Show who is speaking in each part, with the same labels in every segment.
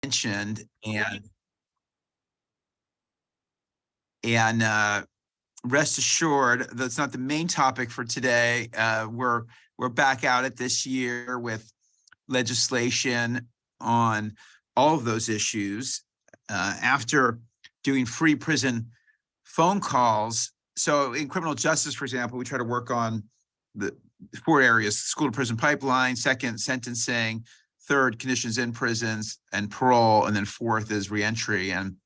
Speaker 1: mentioned, and rest assured that's not the main topic for today. We're back at it this year with legislation on all of those issues after doing free prison phone calls. So in criminal justice, for example, we try to work on the 4 areas: school to prison pipeline, second, sentencing, third, conditions in prisons and parole, and then fourth is reentry. And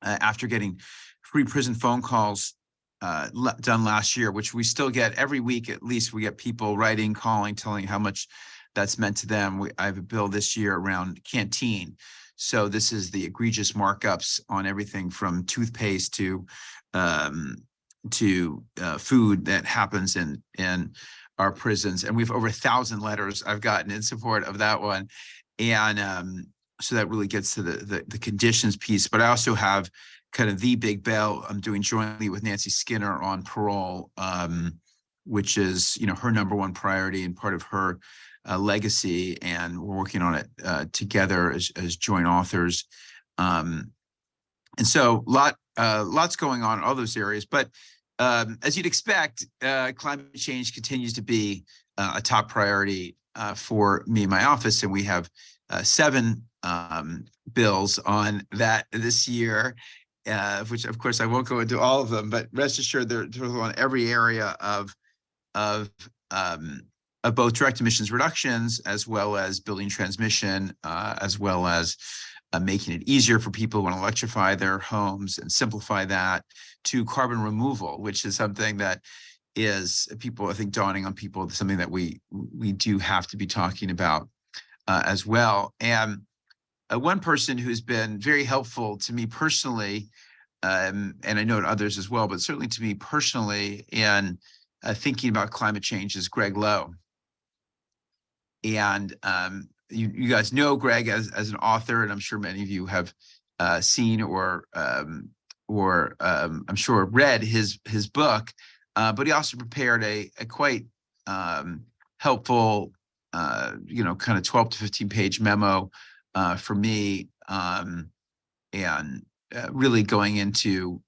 Speaker 1: after getting free prison phone calls done last year, which we still get every week, at least we get people writing, calling, telling how much that's meant to them. I have a bill this year around canteen. So this is the egregious markups on everything from toothpaste to food that happens in our prisons. And we've over 1,000 letters I've gotten in support of that one. And so that really gets to the conditions piece. But I also have kind of the big bill I'm doing jointly with Nancy Skinner on parole, which is, her number one priority and part of her legacy. And we're working on it together as joint authors. And so lots going on in all those areas. But as you'd expect, climate change continues to be a top priority for me and my office. And we have 7 bills on that this year, which of course I won't go into all of them, but rest assured they're on every area of both direct emissions reductions, as well as building transmission, as well as making it easier for people who want to electrify their homes and simplify that, to carbon removal, which is something that is, I think, dawning on people, something that we do have to be talking about as well. And one person who's been very helpful to me personally, and I know to others as well, but certainly to me personally, in thinking about climate change, is Greg Lowe. And you guys know Greg as an author, and I'm sure many of you have seen or I'm sure read his book. But he also prepared a quite helpful, kind of 12 to 15 page memo for me, and really going into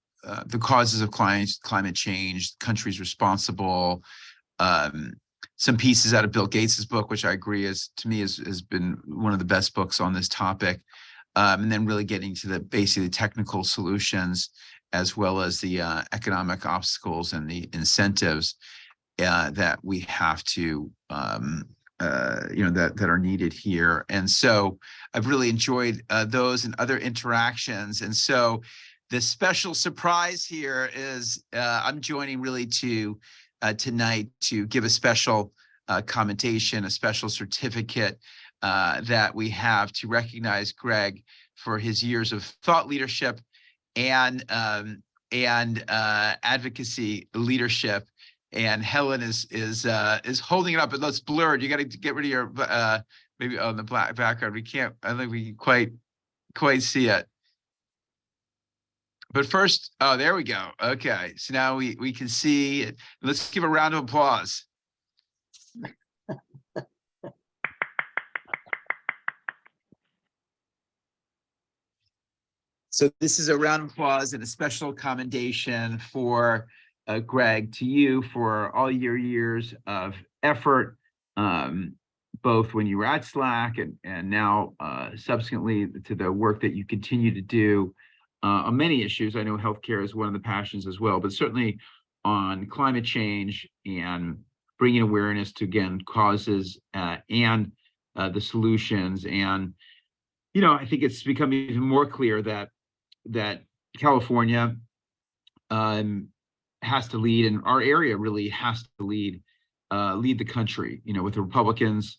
Speaker 1: the causes of climate change, countries responsible. Some pieces out of Bill Gates's book, which I agree has been one of the best books on this topic. And then really getting to the basically technical solutions, as well as the economic obstacles and the incentives that we have to, that are needed here. And so I've really enjoyed those and other interactions. And so the special surprise here is I'm joining really tonight to give a special commendation, a special certificate that we have to recognize Greg for his years of thought leadership and advocacy leadership. And Helen is holding it up, but it's blurred. You got to get rid of your maybe on the black background. I don't think we can quite see it. But first, oh, there we go. Okay, so now we can see it. Let's give a round of applause. So this is a round of applause and a special commendation for Greg, to you for all your years of effort, both when you were at SLAC and now subsequently to the work that you continue to do on many issues. I know healthcare is one of the passions as well, but certainly on climate change and bringing awareness to, again, causes and the solutions. And, I think it's become even more clear that California has to lead, and our area really has to lead the country, with the Republicans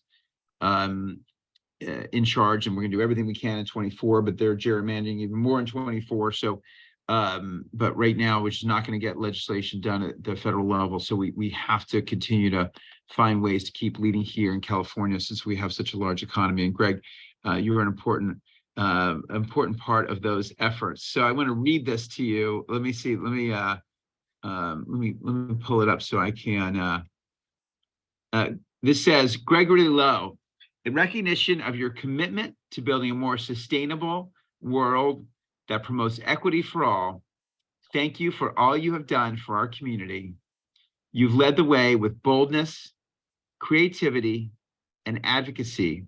Speaker 1: in charge, and we're going to do everything we can in 24, but they're gerrymandering even more in 24. So, but right now, which is not going to get legislation done at the federal level. So we have to continue to find ways to keep leading here in California, since we have such a large economy. And Greg, you are an important part of those efforts. So I want to read this to you. Let me see. Let me pull it up so I can. This says, Gregory Lowe, In recognition of your commitment to building a more sustainable world that promotes equity for all, thank you for all you have done for our community. You've led the way with boldness, creativity, and advocacy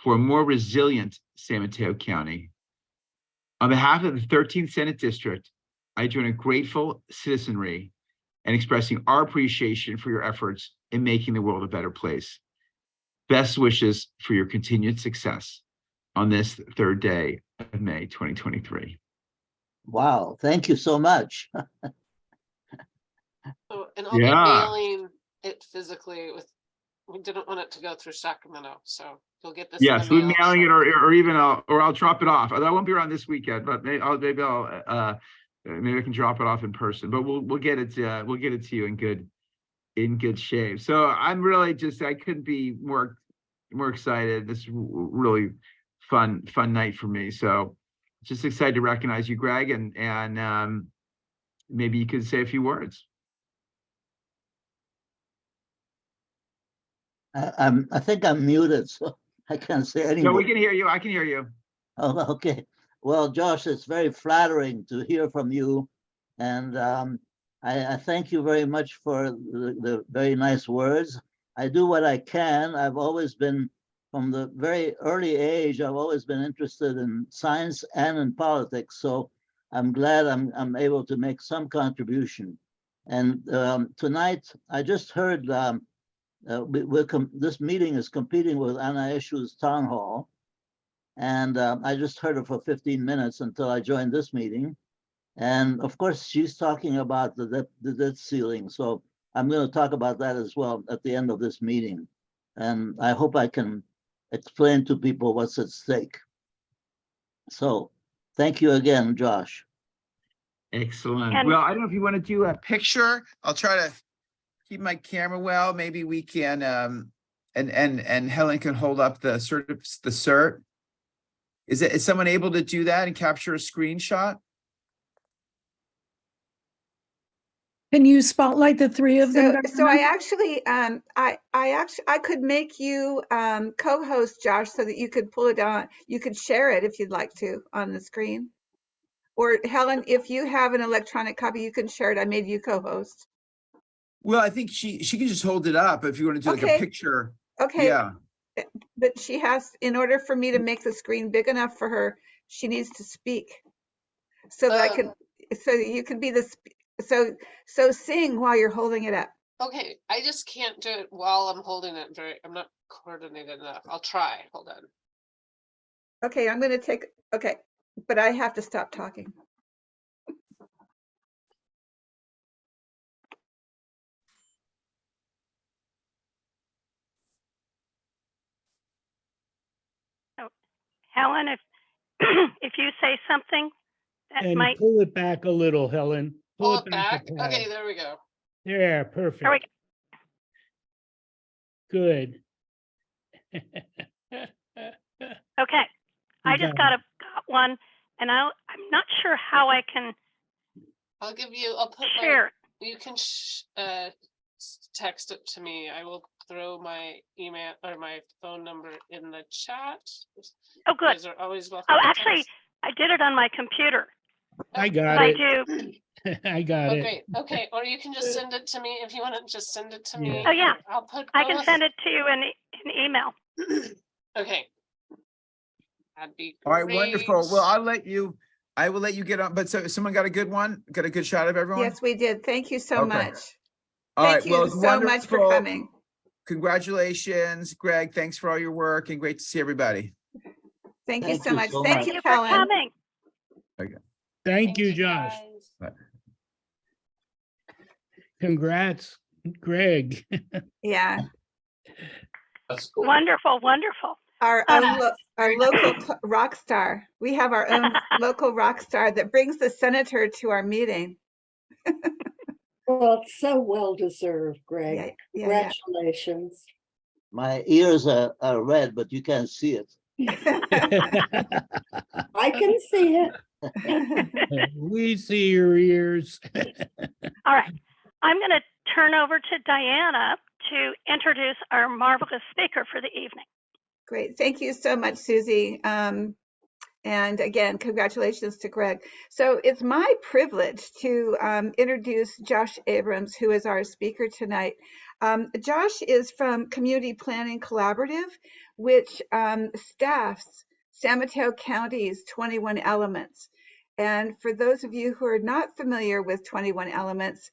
Speaker 1: for a more resilient San Mateo County. On behalf of the 13th Senate District, I join a grateful citizenry in expressing our appreciation for your efforts in making the world a better place. Best wishes for your continued success on this third day of May 2023.
Speaker 2: Wow, thank you so much.
Speaker 3: Oh, and I'll be mailing it physically we didn't want it to go through Sacramento, so you'll get this.
Speaker 1: Yes, we're mailing it, or even I'll drop it off. I won't be around this weekend, but maybe I can drop it off in person. But we'll get it to you in good shape. So I'm really I couldn't be more excited. This is really fun night for me. So just excited to recognize you, Greg, and maybe you could say a few words.
Speaker 2: I think I'm muted, so I can't say anything.
Speaker 1: No, we can hear you. I can hear you.
Speaker 2: Oh, okay. Well, Josh, it's very flattering to hear from you. And I thank you very much for the very nice words. I do what I can. I've always been, from the very early age, I've always been interested in science and in politics. So I'm glad I'm able to make some contribution. And tonight, I just heard this meeting is competing with Anna Issue's town hall. And I just heard her for 15 minutes until I joined this meeting. And of course, she's talking about the debt ceiling. So I'm going to talk about that as well at the end of this meeting. And I hope I can explain to people what's at stake. So thank you again, Josh.
Speaker 1: Excellent. Well, I don't know if you want to do a picture. I'll try to keep my camera well. Maybe we can and Helen can hold up the cert. Is someone able to do that and capture a screenshot?
Speaker 4: Can you spotlight the three of them?
Speaker 5: So I actually I could make you co-host, Josh, so that you could pull it on. You could share it if you'd like to on the screen. Or Helen, if you have an electronic copy, you can share it. I made you co-host.
Speaker 1: Well, I think she can just hold it up if you want to do like a picture.
Speaker 5: Okay.
Speaker 1: Yeah.
Speaker 5: But she has, in order for me to make the screen big enough for her, she needs to speak. So that I can, so you can be the, so sing while you're holding it up.
Speaker 3: Okay, I just can't do it while I'm holding it. I'm not coordinated enough. I'll try. Hold on.
Speaker 5: Okay, I'm going to take, okay, but I have to stop talking.
Speaker 6: Helen, if you say something that
Speaker 7: And
Speaker 6: might
Speaker 7: pull it back a little, Helen.
Speaker 3: Pull it back.
Speaker 7: a tad.
Speaker 3: Okay, there we go.
Speaker 7: There, perfect.
Speaker 6: there we go.
Speaker 7: Good.
Speaker 6: Okay, I just got one, and I'm not sure how I can
Speaker 3: I'll put
Speaker 6: share.
Speaker 3: You can text it to me. I will throw my email or my phone number in the chat.
Speaker 6: Oh, good.
Speaker 3: You guys are always welcome.
Speaker 6: Oh, actually, I did it on my computer.
Speaker 7: I got
Speaker 6: I
Speaker 7: it.
Speaker 6: do.
Speaker 7: I got it.
Speaker 3: Great. Okay, or you can just send it to me if you want to just send it to me.
Speaker 6: Oh, yeah.
Speaker 3: I'll put.
Speaker 6: I can send it to you in email.
Speaker 3: Okay. That'd be
Speaker 1: All right,
Speaker 3: great.
Speaker 1: wonderful. Well, I will let you get on. But so someone got a good one? Got a good shot of everyone?
Speaker 5: Yes, we did. Thank you so much.
Speaker 1: All right.
Speaker 5: Thank you so much for coming.
Speaker 1: Congratulations, Greg. Thanks for all your work and great to see everybody.
Speaker 5: Thank you so much.
Speaker 2: so
Speaker 5: Thank
Speaker 2: much.
Speaker 5: you,
Speaker 6: Thank you for
Speaker 5: Helen.
Speaker 6: coming.
Speaker 7: Thank you, Josh.
Speaker 3: guys.
Speaker 7: Congrats, Greg.
Speaker 5: Yeah.
Speaker 1: That's cool.
Speaker 6: Wonderful, wonderful.
Speaker 5: Our local rock star. We have our own local rock star that brings the senator to our meeting.
Speaker 8: Well, it's so well deserved, Greg.
Speaker 5: Yeah, yeah,
Speaker 8: Congratulations.
Speaker 2: My ears are red, but you can't see it.
Speaker 8: I can see it.
Speaker 7: We see your ears.
Speaker 6: All right. I'm going to turn over to Diana to introduce our marvelous speaker for the evening.
Speaker 5: Great. Thank you so much, Susie. And again, congratulations to Greg. So it's my privilege to introduce Josh Abrams, who is our speaker tonight. Josh is from Community Planning Collaborative, which staffs San Mateo County's 21 Elements. And for those of you who are not familiar with 21 Elements,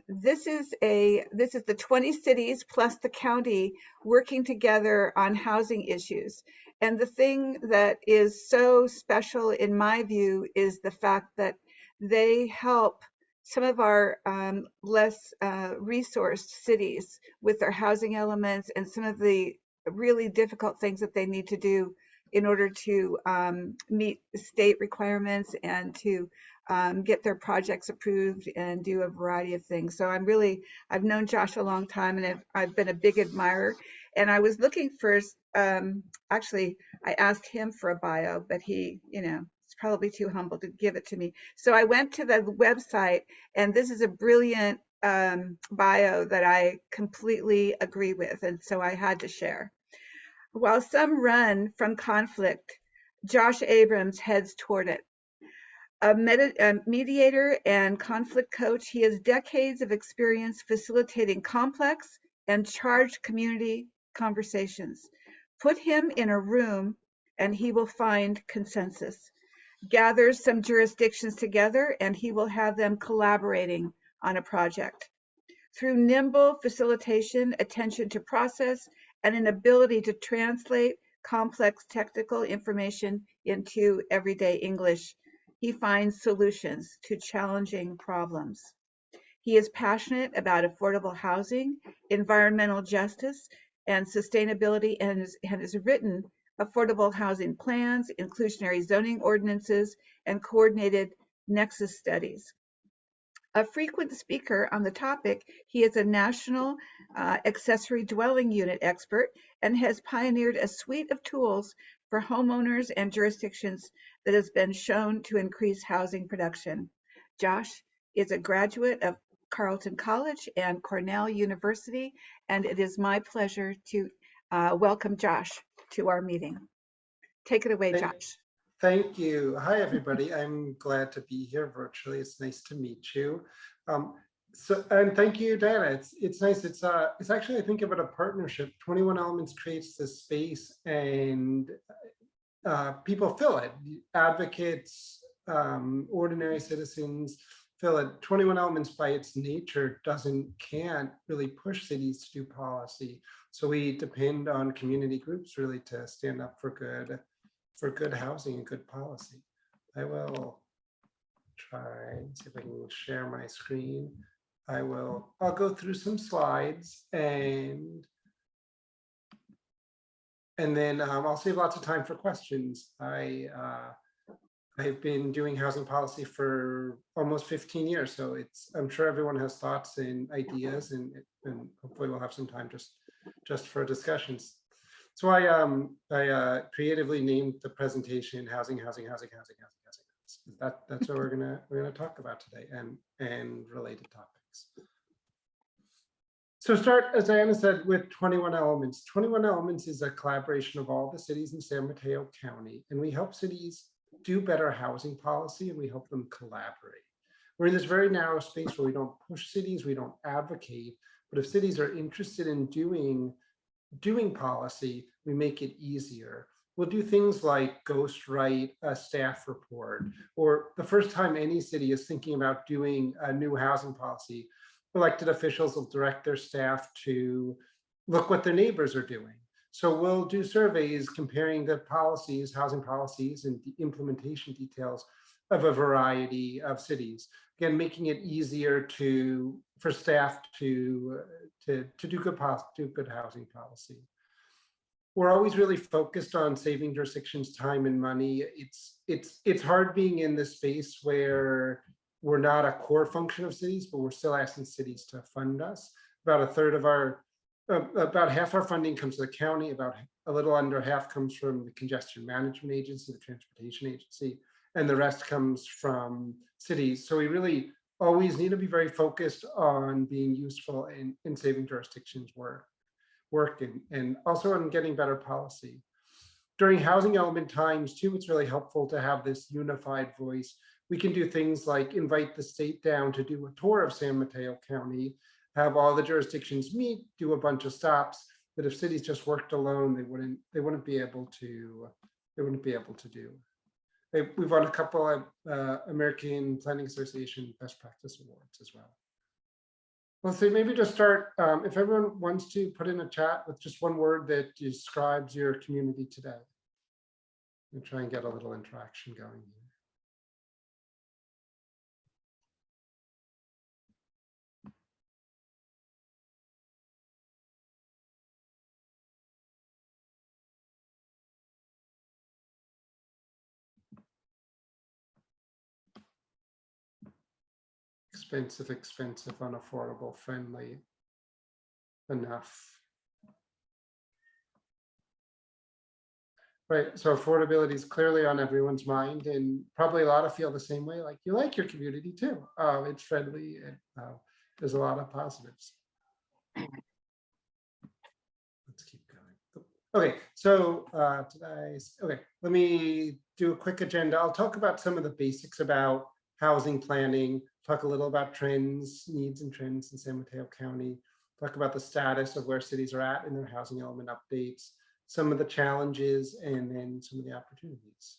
Speaker 5: this is the 20 cities plus the county working together on housing issues. And the thing that is so special in my view is the fact that they help some of our less resourced cities with their housing elements and some of the really difficult things that they need to do in order to meet state requirements and to get their projects approved and do a variety of things. So I've known Josh a long time, and I've been a big admirer. And I was looking for, actually, I asked him for a bio, but he, is probably too humble to give it to me. So I went to the website, and this is a brilliant bio that I completely agree with. And so I had to share. While some run from conflict, Josh Abrams heads toward it. A mediator and conflict coach, he has decades of experience facilitating complex and charged community conversations. Put him in a room and he will find consensus. Gather some jurisdictions together and he will have them collaborating on a project. Through nimble facilitation, attention to process, and an ability to translate complex technical information into everyday English, he finds solutions to challenging problems. He is passionate about affordable housing, environmental justice, and sustainability, and has written affordable housing plans, inclusionary zoning ordinances, and coordinated nexus studies. A frequent speaker on the topic, he is a national accessory dwelling unit expert and has pioneered a suite of tools for homeowners and jurisdictions that has been shown to increase housing production. Josh is a graduate of Carleton College and Cornell University, and it is my pleasure to welcome Josh to our meeting. Take it away, Josh.
Speaker 9: Thank you. Hi, everybody. I'm glad to be here virtually. It's nice to meet you. And thank you, Diana. It's nice. It's actually, I think about a partnership. 21 Elements creates this space, and people fill it. Advocates, ordinary citizens fill it. 21 Elements, by its nature, can't really push cities to do policy. So we depend on community groups really to stand up for good housing and good policy. I will try and see if I can share my screen. I'll go through some slides and then I'll save lots of time for questions. I've been doing housing policy for almost 15 years, so I'm sure everyone has thoughts and ideas, and hopefully we'll have some time just for discussions. So I creatively named the presentation "Housing." That's what we're gonna talk about today, and related topics. So start, as Diana said, with 21 Elements. 21 Elements is a collaboration of all the cities in San Mateo County, and we help cities do better housing policy, and we help them collaborate. We're in this very narrow space where we don't push cities, we don't advocate, but if cities are interested in doing policy, we make it easier. We'll do things like ghostwrite a staff report, or the first time any city is thinking about doing a new housing policy, elected officials will direct their staff to look what their neighbors are doing. So we'll do surveys comparing the policies, housing policies, and the implementation details of a variety of cities. Again, making it easier for staff to do good housing policy. We're always really focused on saving jurisdictions time and money. It's hard being in this space where we're not a core function of cities, but we're still asking cities to fund us. About half our funding comes to the county, about a little under half comes from the Congestion Management Agency, the Transportation Agency, and the rest comes from cities. So we really always need to be very focused on being useful in saving jurisdictions' work. work and also on getting better policy. During housing element times too, it's really helpful to have this unified voice. We can do things like invite the state down to do a tour of San Mateo County, have all the jurisdictions meet, do a bunch of stops that if cities just worked alone, they wouldn't be able to do. We've won a couple of American Planning Association Best Practice Awards as well. Let's see, maybe just start, if everyone wants to put in a chat with just one word that describes your community today. And try and get a little interaction going here. Expensive, expensive, unaffordable, friendly, enough. Right, so affordability is clearly on everyone's mind, and probably a lot of feel the same way, like you like your community too. It's friendly, and there's a lot of positives. Let's keep going. Okay, so okay, let me do a quick agenda. I'll talk about some of the basics about housing planning, talk a little about trends, needs and trends in San Mateo County, talk about the status of where cities are at in their housing element updates, some of the challenges, and then some of the opportunities.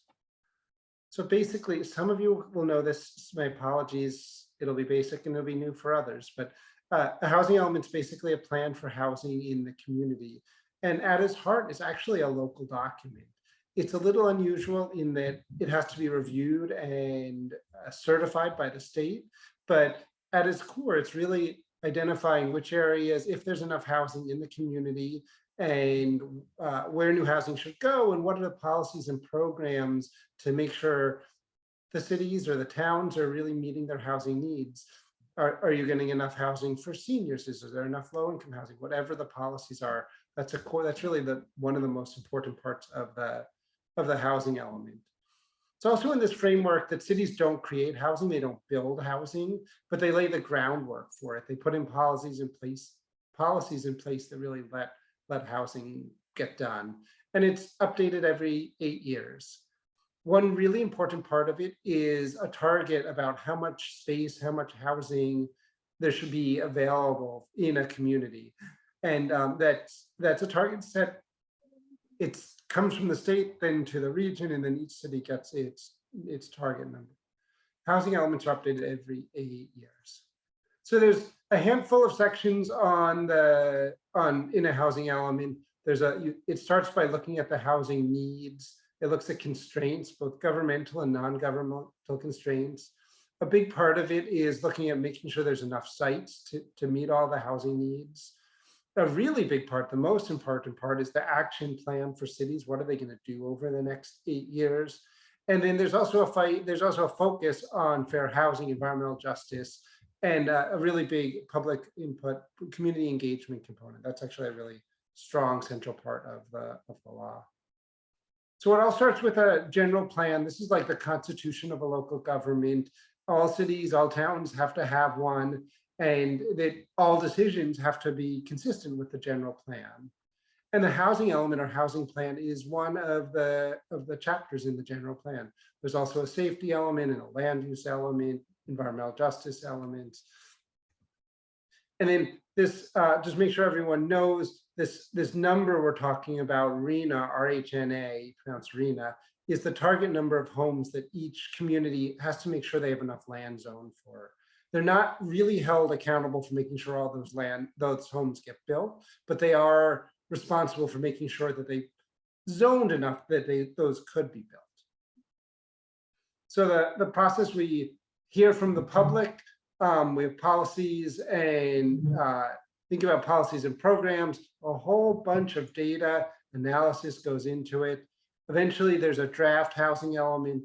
Speaker 9: So basically, some of you will know this, my apologies, it'll be basic and it'll be new for others, but a housing element is basically a plan for housing in the community. And at its heart, it's actually a local document. It's a little unusual in that it has to be reviewed and certified by the state, but at its core, it's really identifying which areas, if there's enough housing in the community, and where new housing should go, and what are the policies and programs to make sure the cities or the towns are really meeting their housing needs. Are you getting enough housing for seniors? Is there enough low-income housing? Whatever the policies are, that's a core. That's really one of the most important parts of the housing element. It's also in this framework that cities don't create housing, they don't build housing, but they lay the groundwork for it. They put in policies in place that really let housing get done. And it's updated every 8 years. One really important part of it is a target about how much space, how much housing there should be available in a community. And that's a target set. It comes from the state, then to the region, and then each city gets its target number. Housing elements are updated every 8 years. So there's a handful of sections in a housing element. It starts by looking at the housing needs. It looks at constraints, both governmental and non-governmental constraints. A big part of it is looking at making sure there's enough sites to meet all the housing needs. A really big part, the most important part, is the action plan for cities. What are they going to do over the next 8 years? And then there's also a focus on fair housing, environmental justice, and a really big public input, community engagement component. That's actually a really strong central part of the law. So it all starts with a general plan. This is like the constitution of a local government. All cities, all towns have to have one, and that all decisions have to be consistent with the general plan. And the housing element or housing plan is one of the chapters in the general plan. There's also a safety element and a land use element, environmental justice elements. And then this, just make sure everyone knows this number we're talking about, RHNA, R-H-N-A, pronounced RHNA, is the target number of homes that each community has to make sure they have enough land zoned for. They're not really held accountable for making sure all those homes get built, but they are responsible for making sure that they zoned enough that those could be built. So the process, we hear from the public, we have policies and think about policies and programs, a whole bunch of data analysis goes into it. Eventually there's a draft housing element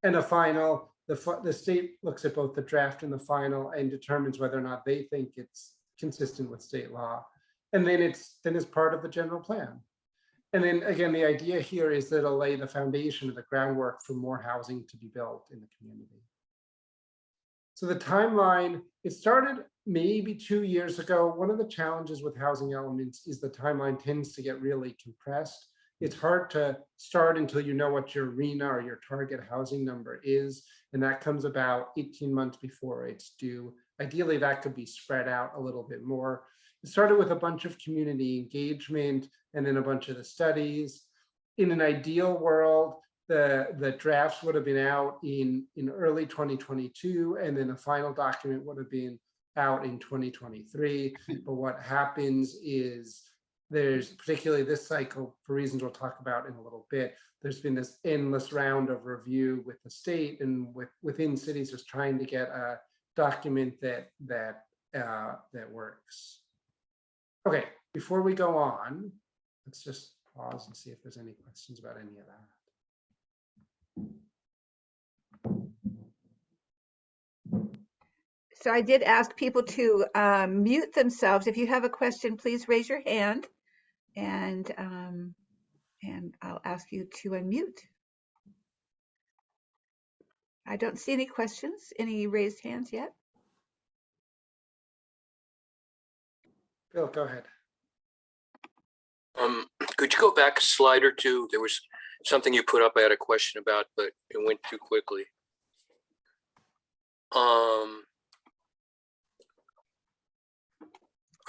Speaker 9: and a final. The state looks at both the draft and the final and determines whether or not they think it's consistent with state law. And then it's part of the general plan. And then again, the idea here is that it'll lay the foundation of the groundwork for more housing to be built in the community. So the timeline, it started maybe 2 years ago. One of the challenges with housing elements is the timeline tends to get really compressed. It's hard to start until you know what your RHNA or your target housing number is. And that comes about 18 months before it's due. Ideally, that could be spread out a little bit more. It started with a bunch of community engagement and then a bunch of the studies. In an ideal world, the drafts would have been out in early 2022, and then the final document would have been out in 2023. But what happens is there's, particularly this cycle, for reasons we'll talk about in a little bit, there's been this endless round of review with the state and within cities just trying to get a document that works. Okay, before we go on, let's just pause and see if there's any questions about any of that.
Speaker 5: So I did ask people to mute themselves. If you have a question, please raise your hand, and I'll ask you to unmute. I don't see any questions, any raised hands yet.
Speaker 9: Bill, go ahead.
Speaker 10: Could you go back a slide or two? There was something you put up I had a question about, but it went too quickly.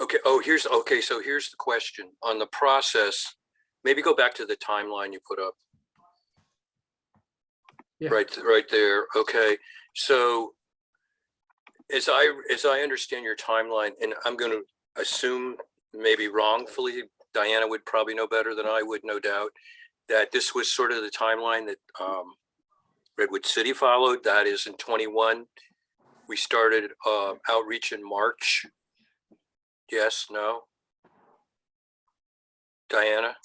Speaker 10: Okay. Oh, so here's the question on the process. Maybe go back to the timeline you put up.
Speaker 9: Yeah.
Speaker 10: Right there. Okay. So as I understand your timeline, and I'm going to assume maybe wrongfully, Diana would probably know better than I would, no doubt, that this was sort of the timeline that Redwood City followed. That is, in 21, we started outreach in March. Yes, no? Diana?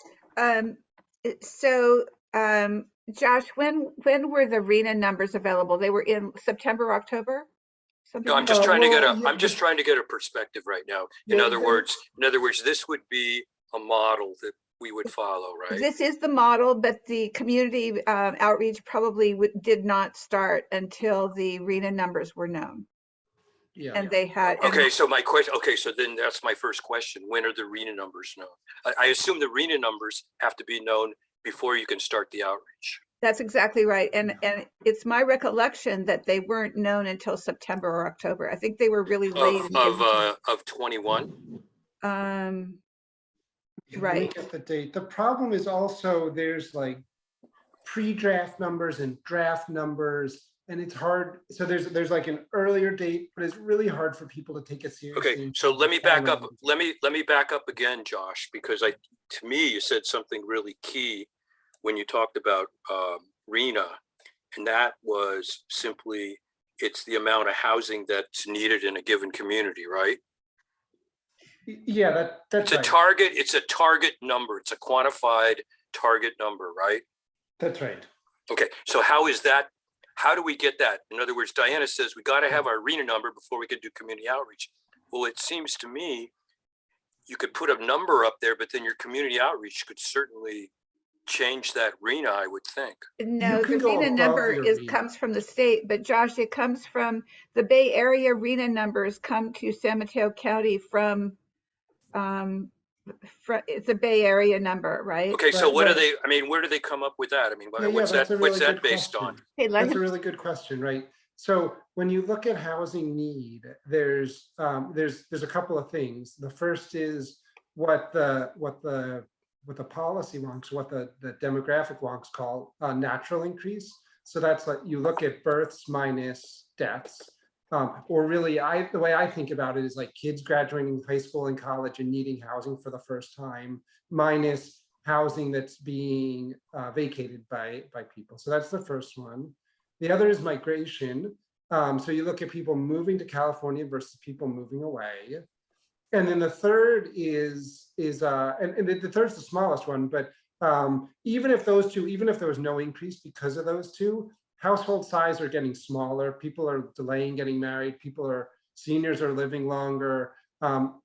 Speaker 5: Josh, when were the RHNA numbers available? They were in September, October? Something
Speaker 10: No, I'm
Speaker 5: like
Speaker 10: just
Speaker 5: that?
Speaker 10: trying to get
Speaker 9: well,
Speaker 10: I'm just trying to get a perspective right now. In
Speaker 9: Yeah,
Speaker 10: other words, this would be a model that we would follow, right?
Speaker 5: This is the model, but the community outreach probably did not start until the RHNA numbers were known.
Speaker 9: Yeah.
Speaker 5: And they had.
Speaker 10: Okay, so my question. Okay, so then that's my first question. When are the RHNA numbers known? I assume the RHNA numbers have to be known before you can start the outreach.
Speaker 5: That's exactly right. And it's my recollection that they weren't known until September or October. I think they were really late.
Speaker 10: Of 21.
Speaker 9: Yeah,
Speaker 5: Right.
Speaker 9: Let me get the date. The problem is also there's like pre-draft numbers and draft numbers, and it's hard. So there's like an earlier date, but it's really hard for people to take it seriously.
Speaker 10: Okay, so let me back up. Let me back up again, Josh, because to me you said something really key when you talked about RHNA, and that was simply it's the amount of housing that's needed in a given community, right?
Speaker 9: Yeah, that's
Speaker 10: It's a target. It's a target number. It's a quantified target number, right?
Speaker 9: That's right.
Speaker 10: Okay, so how is that? How do we get that? In other words, Diana says we got to have our RHNA number before we can do community outreach. Well, it seems to me you could put a number up there, but then your community outreach could certainly change that RHNA, I would think.
Speaker 5: No, the RHNA number comes from the state, but Josh, it comes from the Bay Area. RHNA numbers come to San Mateo County from it's a Bay Area number, right?
Speaker 10: Okay, so what do they? I mean, where do they come up with that? I mean, what's that based on?
Speaker 5: Hey,
Speaker 9: that's a really good question, right? So when you look at housing need, there's a couple of things. The first is what the policy wonks, what the demographic wonks call natural increase. So that's like you look at births minus deaths, or really the way I think about it is like kids graduating high school and college and needing housing for the first time minus housing that's being vacated by people. So that's the first one. The other is migration. So you look at people moving to California versus people moving away. And then the third is the third's the smallest one, but even if there was no increase because of those two, household size are getting smaller. People are delaying getting married. Seniors are living longer.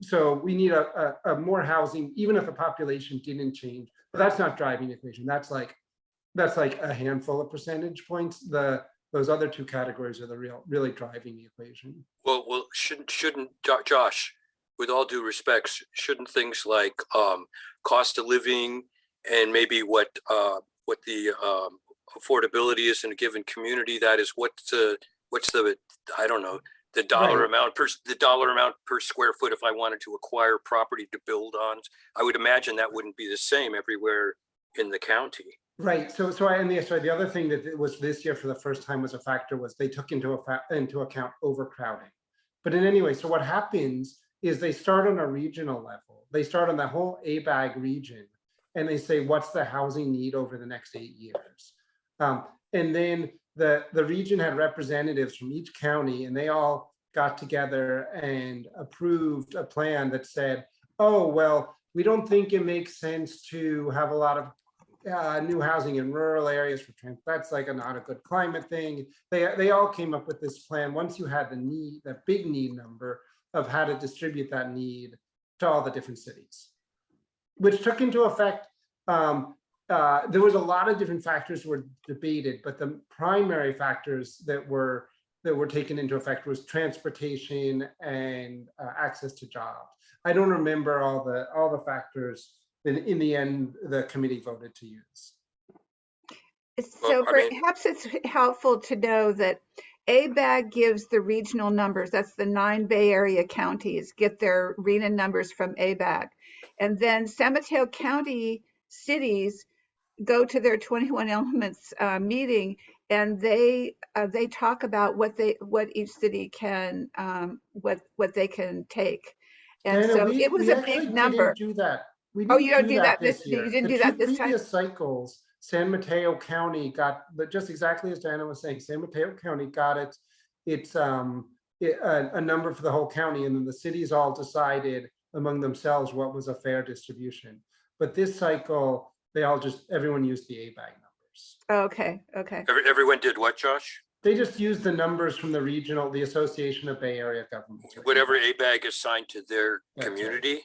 Speaker 9: So we need a more housing, even if the population didn't change. But that's not driving the equation. That's like a handful of percentage points. The those other two categories are the really driving the equation.
Speaker 10: Well, Josh, with all due respects, shouldn't things like cost of living and maybe what the affordability is in a given community, that is what's the I don't know, the dollar amount per square foot if I wanted to acquire property to build on? I would imagine that wouldn't be the same everywhere in the county.
Speaker 9: Right. So the other thing that was this year for the first time was a factor was they took into account overcrowding. But in any way, so what happens is they start on a regional level. They start on the whole ABAG region, and they say, what's the housing need over the next 8 years? And then the region had representatives from each county, and they all got together and approved a plan that said, oh, well, we don't think it makes sense to have a lot of new housing in rural areas for that's like not a good climate thing. They all came up with this plan once you had the need, that big need number of how to distribute that need to all the different cities, which took into effect. There was a lot of different factors were debated, but the primary factors that were taken into effect was transportation and access to jobs. I don't remember all the factors that in the end the committee voted to use.
Speaker 5: So perhaps it's helpful to know that ABAG gives the regional numbers. That's the 9 Bay Area counties get their RENA numbers from ABAG. And then San Mateo County cities go to their 21 Elements meeting, and they talk about what each city can what they can take. And
Speaker 9: Diana,
Speaker 5: so it was a big number.
Speaker 9: Didn't do that. We
Speaker 5: Oh,
Speaker 9: didn't
Speaker 5: you don't do that
Speaker 9: this year.
Speaker 5: You didn't
Speaker 9: the
Speaker 5: do that this time?
Speaker 9: previous cycles, San Mateo County got, but just exactly as Diana was saying, San Mateo County got a number for the whole county, and then the cities all decided among themselves what was a fair distribution. But this cycle, everyone used the ABAG numbers.
Speaker 5: Okay.
Speaker 10: Everyone did what, Josh?
Speaker 9: They just used the numbers from the Association of Bay Area Governments.
Speaker 10: Whatever ABAG assigned to their community.
Speaker 9: Right.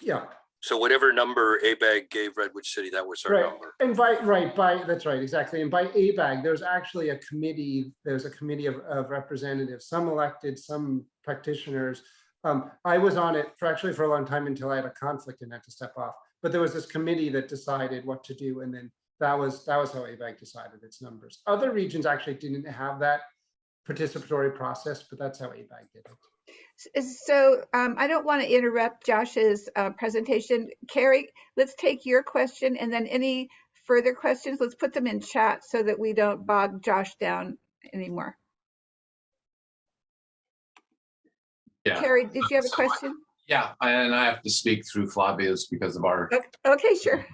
Speaker 9: Yeah.
Speaker 10: So whatever number ABAG gave Redwood City, that was our number.
Speaker 9: And that's right, exactly. And by ABAG, there's actually a committee. There's a committee of representatives, some elected, some practitioners. I was on it for a long time until I had a conflict and had to step off. But there was this committee that decided what to do, and then that was how ABAG decided its numbers. Other regions actually didn't have that participatory process, but that's how ABAG did it.
Speaker 5: So I don't want to interrupt Josh's presentation. Carrie, let's take your question, and then any further questions, let's put them in chat so that we don't bog Josh down anymore.
Speaker 11: Yeah.
Speaker 5: Carrie, did you have a question?
Speaker 11: Yeah, and I have to speak through Flavia's because of our.
Speaker 5: Okay, sure.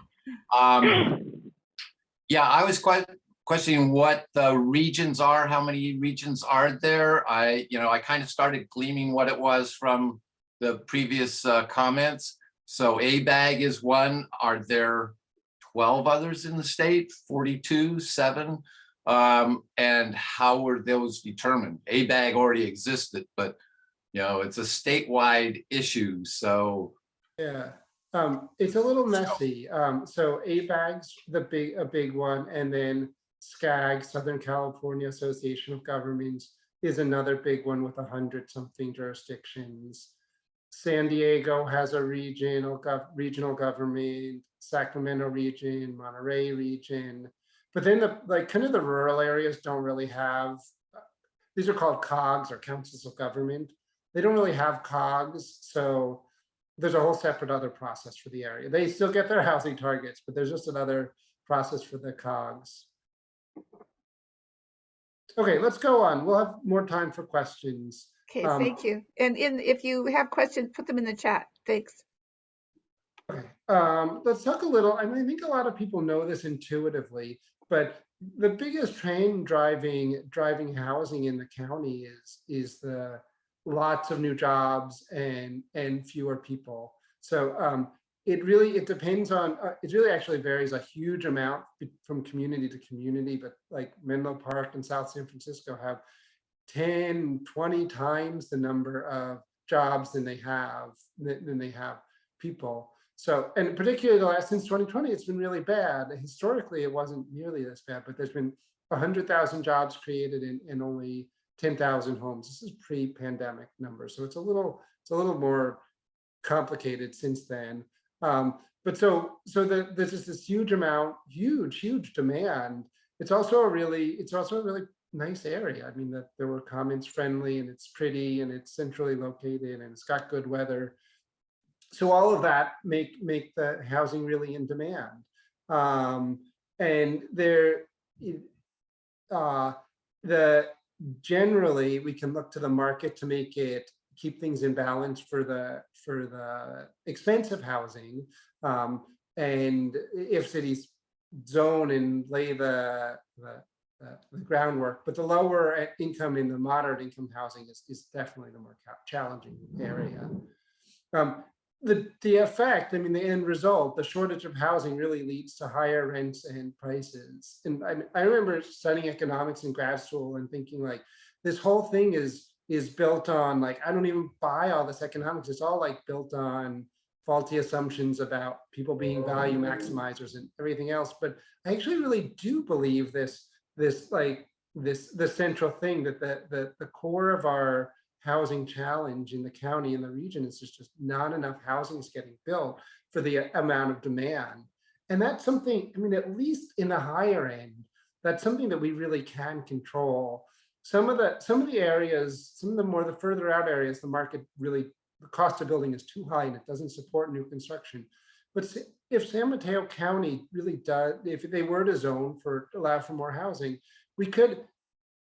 Speaker 11: Yeah, I was quite questioning what the regions are. How many regions are there? I kind of started gleaming what it was from the previous comments. So ABAG is one. Are there 12 others in the state? 42, 7? And how were those determined? ABAG already existed, but it's a statewide issue. So
Speaker 9: yeah. It's a little messy. So ABAG's a big one, and then SCAG, Southern California Association of Governments, is another big one with 100-something jurisdictions. San Diego has a regional government, Sacramento region, Monterey region, but then the rural areas don't really have. These are called COGs, or councils of government. They don't really have COGs, so there's a whole separate other process for the area. They still get their housing targets, but there's just another process for the COGs. Okay, let's go on. We'll have more time for questions.
Speaker 5: Okay, thank you. And if you have questions, put them in the chat. Thanks.
Speaker 9: Okay, let's talk a little. I think a lot of people know this intuitively, but the biggest trend driving housing in the county is the lots of new jobs and fewer people. So it depends on, it really actually varies a huge amount from community to community, but like Menlo Park and South San Francisco have 10, 20 times the number of jobs than they have people. So, and particularly since 2020, it's been really bad. Historically, it wasn't nearly this bad, but there's been 100,000 jobs created and only 10,000 homes. This is pre-pandemic numbers, so it's a little more complicated since then. But there's just this huge demand. It's also a really nice area. I mean, that there were comments friendly, and it's pretty, and it's centrally located, and it's got good weather. So all of that make the housing really in demand. And generally we can look to the market to keep things in balance for the expensive housing. And if cities zone and lay the groundwork, but the lower income and the moderate income housing is definitely the more challenging area. The effect, I mean, the end result, the shortage of housing really leads to higher rents and prices. And I remember studying economics in grad school and thinking, like, this whole thing is built on, like, I don't even buy all this economics. It's all like built on faulty assumptions about people being value maximizers and everything else. But I actually really do believe this central thing, that the core of our housing challenge in the county and the region is just not enough housing is getting built for the amount of demand. And that's something, I mean, at least in the higher end, that's something that we really can control. Some of the areas, the further out areas, the market really, the cost of building is too high and it doesn't support new construction. But if San Mateo County really does, if they were to allow for more housing, we could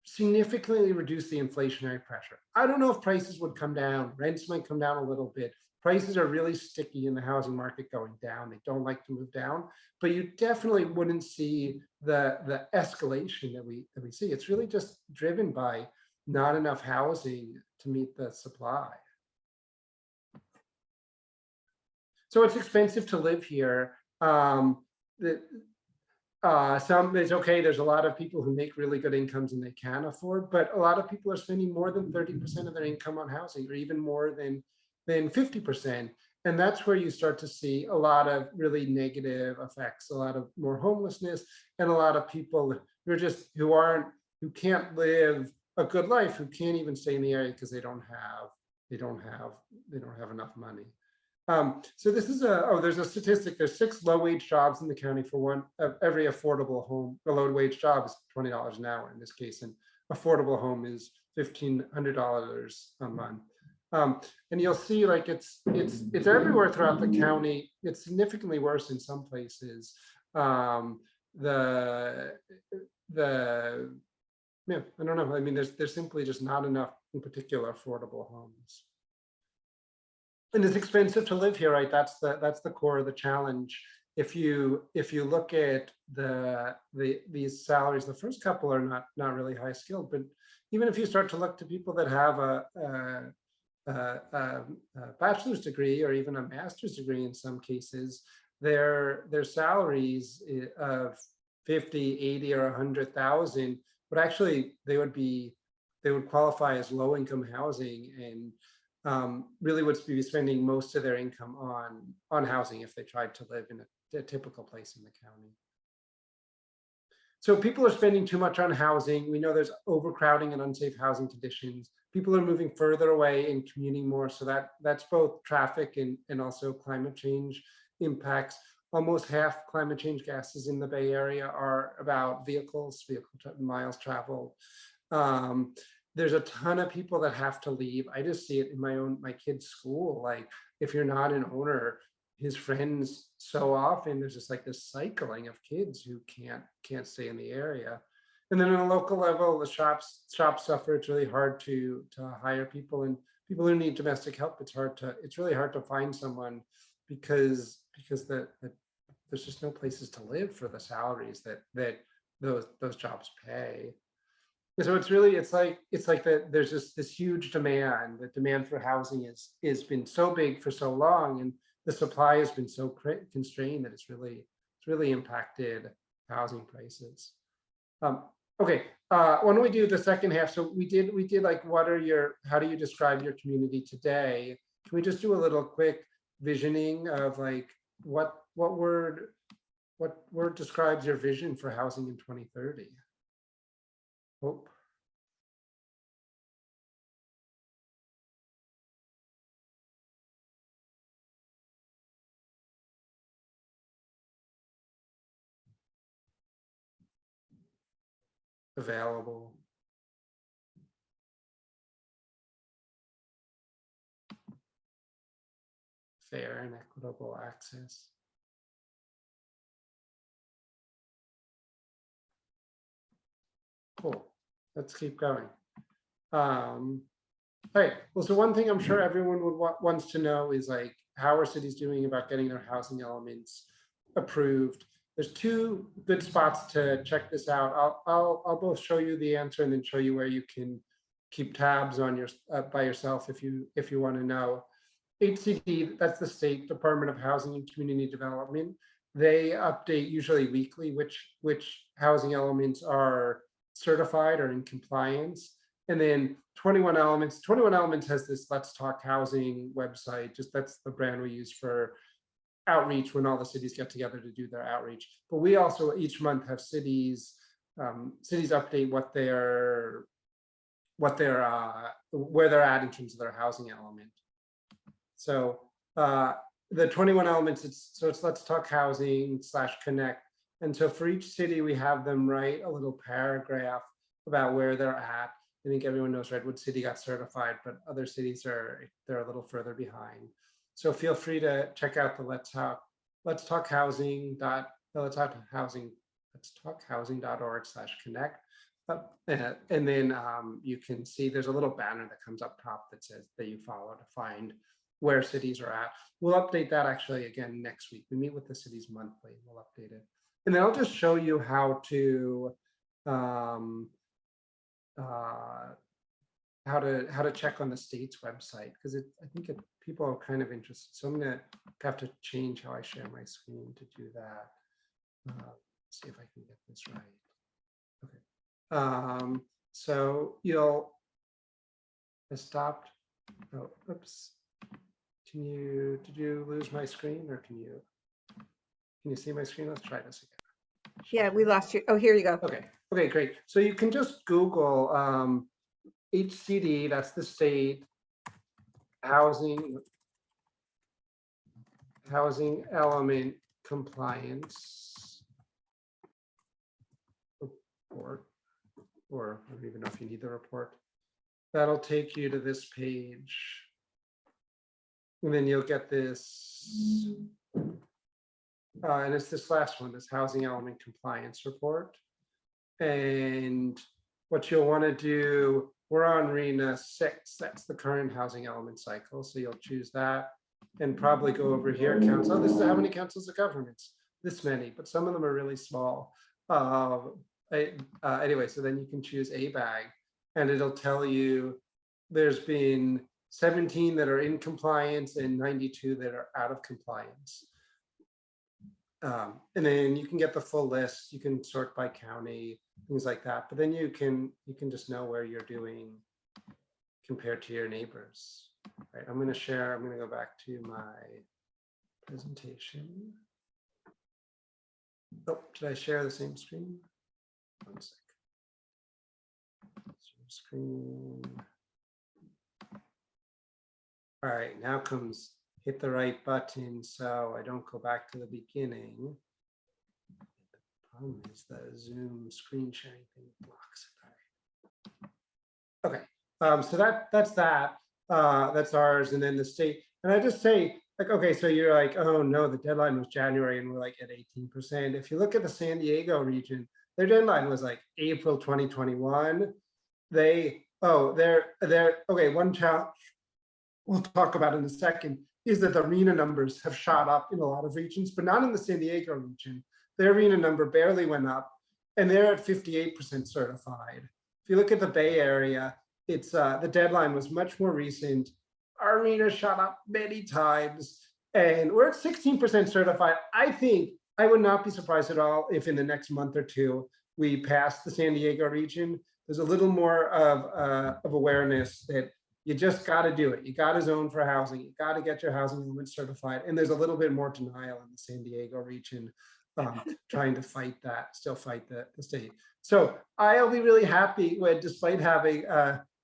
Speaker 9: significantly reduce the inflationary pressure. I don't know if prices would come down. Rents might come down a little bit. Prices are really sticky in the housing market going down. They don't like to move down, but you definitely wouldn't see the escalation that we see. It's really just driven by not enough housing to meet the supply. So it's expensive to live here. It's okay. There's a lot of people who make really good incomes and they can afford, but a lot of people are spending more than 30% of their income on housing, or even more than 50%. And that's where you start to see a lot of really negative effects, a lot of more homelessness, and a lot of people who can't live a good life, who can't even stay in the area because they don't have enough money. So this is there's a statistic. There's 6 low-wage jobs in the county for one of every affordable home. A low-wage job is $20 an hour in this case, and affordable home is $1,500 a month. And you'll see, like, it's everywhere throughout the county. It's significantly worse in some places. I don't know. I mean, there's simply just not enough, in particular, affordable homes. And it's expensive to live here, right? That's the core of the challenge. If you look at these salaries, the first couple are not really high skilled, but even if you start to look to people that have a bachelor's degree or even a master's degree, in some cases, their salaries of 50, 80, or 100,000 would actually, they would qualify as low income housing, and really would be spending most of their income on housing if they tried to live in a typical place in the county. So people are spending too much on housing. We know there's overcrowding and unsafe housing conditions. People are moving further away and commuting more. So that's both traffic and also climate change impacts. Almost half climate change gases in the Bay Area are about vehicle miles traveled. There's a ton of people that have to leave. I just see it in my kid's school. Like, if you're not an owner, his friends, so often there's just like this cycling of kids who can't stay in the area. And then on a local level, the shops suffer. It's really hard to hire people, and people who need domestic help. It's really hard to find someone because there's just no places to live for the salaries that those jobs pay. So it's like that there's just this huge demand. The demand for housing has been so big for so long, and the supply has been so constrained that it's really impacted housing prices. Okay, why don't we do the second half? So we did like, how do you describe your community today? Can we just do a little quick visioning of, like, what word describes your vision for housing in 2030? Hope. Available. Fair and equitable access. Cool. Let's keep going. All right. Well, so one thing I'm sure everyone would wants to know is like, how are cities doing about getting their housing elements approved? There's two good spots to check this out. I'll both show you the answer and then show you where you can keep tabs on your by yourself if you want to know. HCD, that's the State Department of Housing and Community Development. They update usually weekly which housing elements are certified or in compliance. And then 21 Elements. 21 Elements has this Let's Talk Housing website. Just that's the brand we use for outreach when all the cities get together to do their outreach. But we also each month have cities update where they're at in terms of their housing element. So the 21 Elements, it's Let's Talk Housing /connect. And so for each city, we have them write a little paragraph about where they're at. I think everyone knows Redwood City got certified, but other cities they're a little further behind. So feel free to check out the Let's Talk Housing.org/connect. And then you can see there's a little banner that comes up top that says that you follow to find where cities are at. We'll update that actually again next week. We meet with the cities monthly. We'll update it. And then I'll just show you how to check on the state's website, because I think people are kind of interested. So I'm gonna have to change how I share my screen to do that. See if I can get this right. Okay. So I stopped. Oh, oops. Did you lose my screen, or can you see my screen? Let's try this again.
Speaker 5: Yeah, we lost you. Oh, here you go.
Speaker 9: Okay, great. So you can just Google HCD, that's the state housing element compliance report, or I don't even know if you need the report. That'll take you to this page. And then you'll get this, and it's this last one, this housing element compliance report. And what you'll want to do, we're on RENA 6, that's the current housing element cycle. So you'll choose that and probably go over here, council. Oh, this is how many councils of governments, this many, but some of them are really small. Anyway, so then you can choose ABAG and it'll tell you there's been 17 that are in compliance and 92 that are out of compliance. And then you can get the full list. You can sort by county, things like that. But then you can just know where you're doing compared to your neighbors. Right, I'm going to go back to my presentation. Oh, did I share the same screen? One sec. Screen. All right, now comes hit the right button so I don't go back to the beginning. The problem is the Zoom screen sharing thing blocks it. All right. Okay, so that's that. That's ours, and then the state. And I just say, like, okay, so you're like, oh no, the deadline was January, and we're like at 18%. If you look at the San Diego region, their deadline was like April 2021. They're okay. One challenge we'll talk about in a second is that the RENA numbers have shot up in a lot of regions, but not in the San Diego region. Their RENA number barely went up, and they're at 58% certified. If you look at the Bay Area, it's the deadline was much more recent. Our RENA shot up many times, and we're at 16% certified. I think I would not be surprised at all if in the next month or two we pass the San Diego region. There's a little more of awareness that you just got to do it. You got to zone for housing. You got to get your housing element certified. And there's a little bit more denial in the San Diego region, trying to fight that, still fight the state. So I'll be really happy when, despite having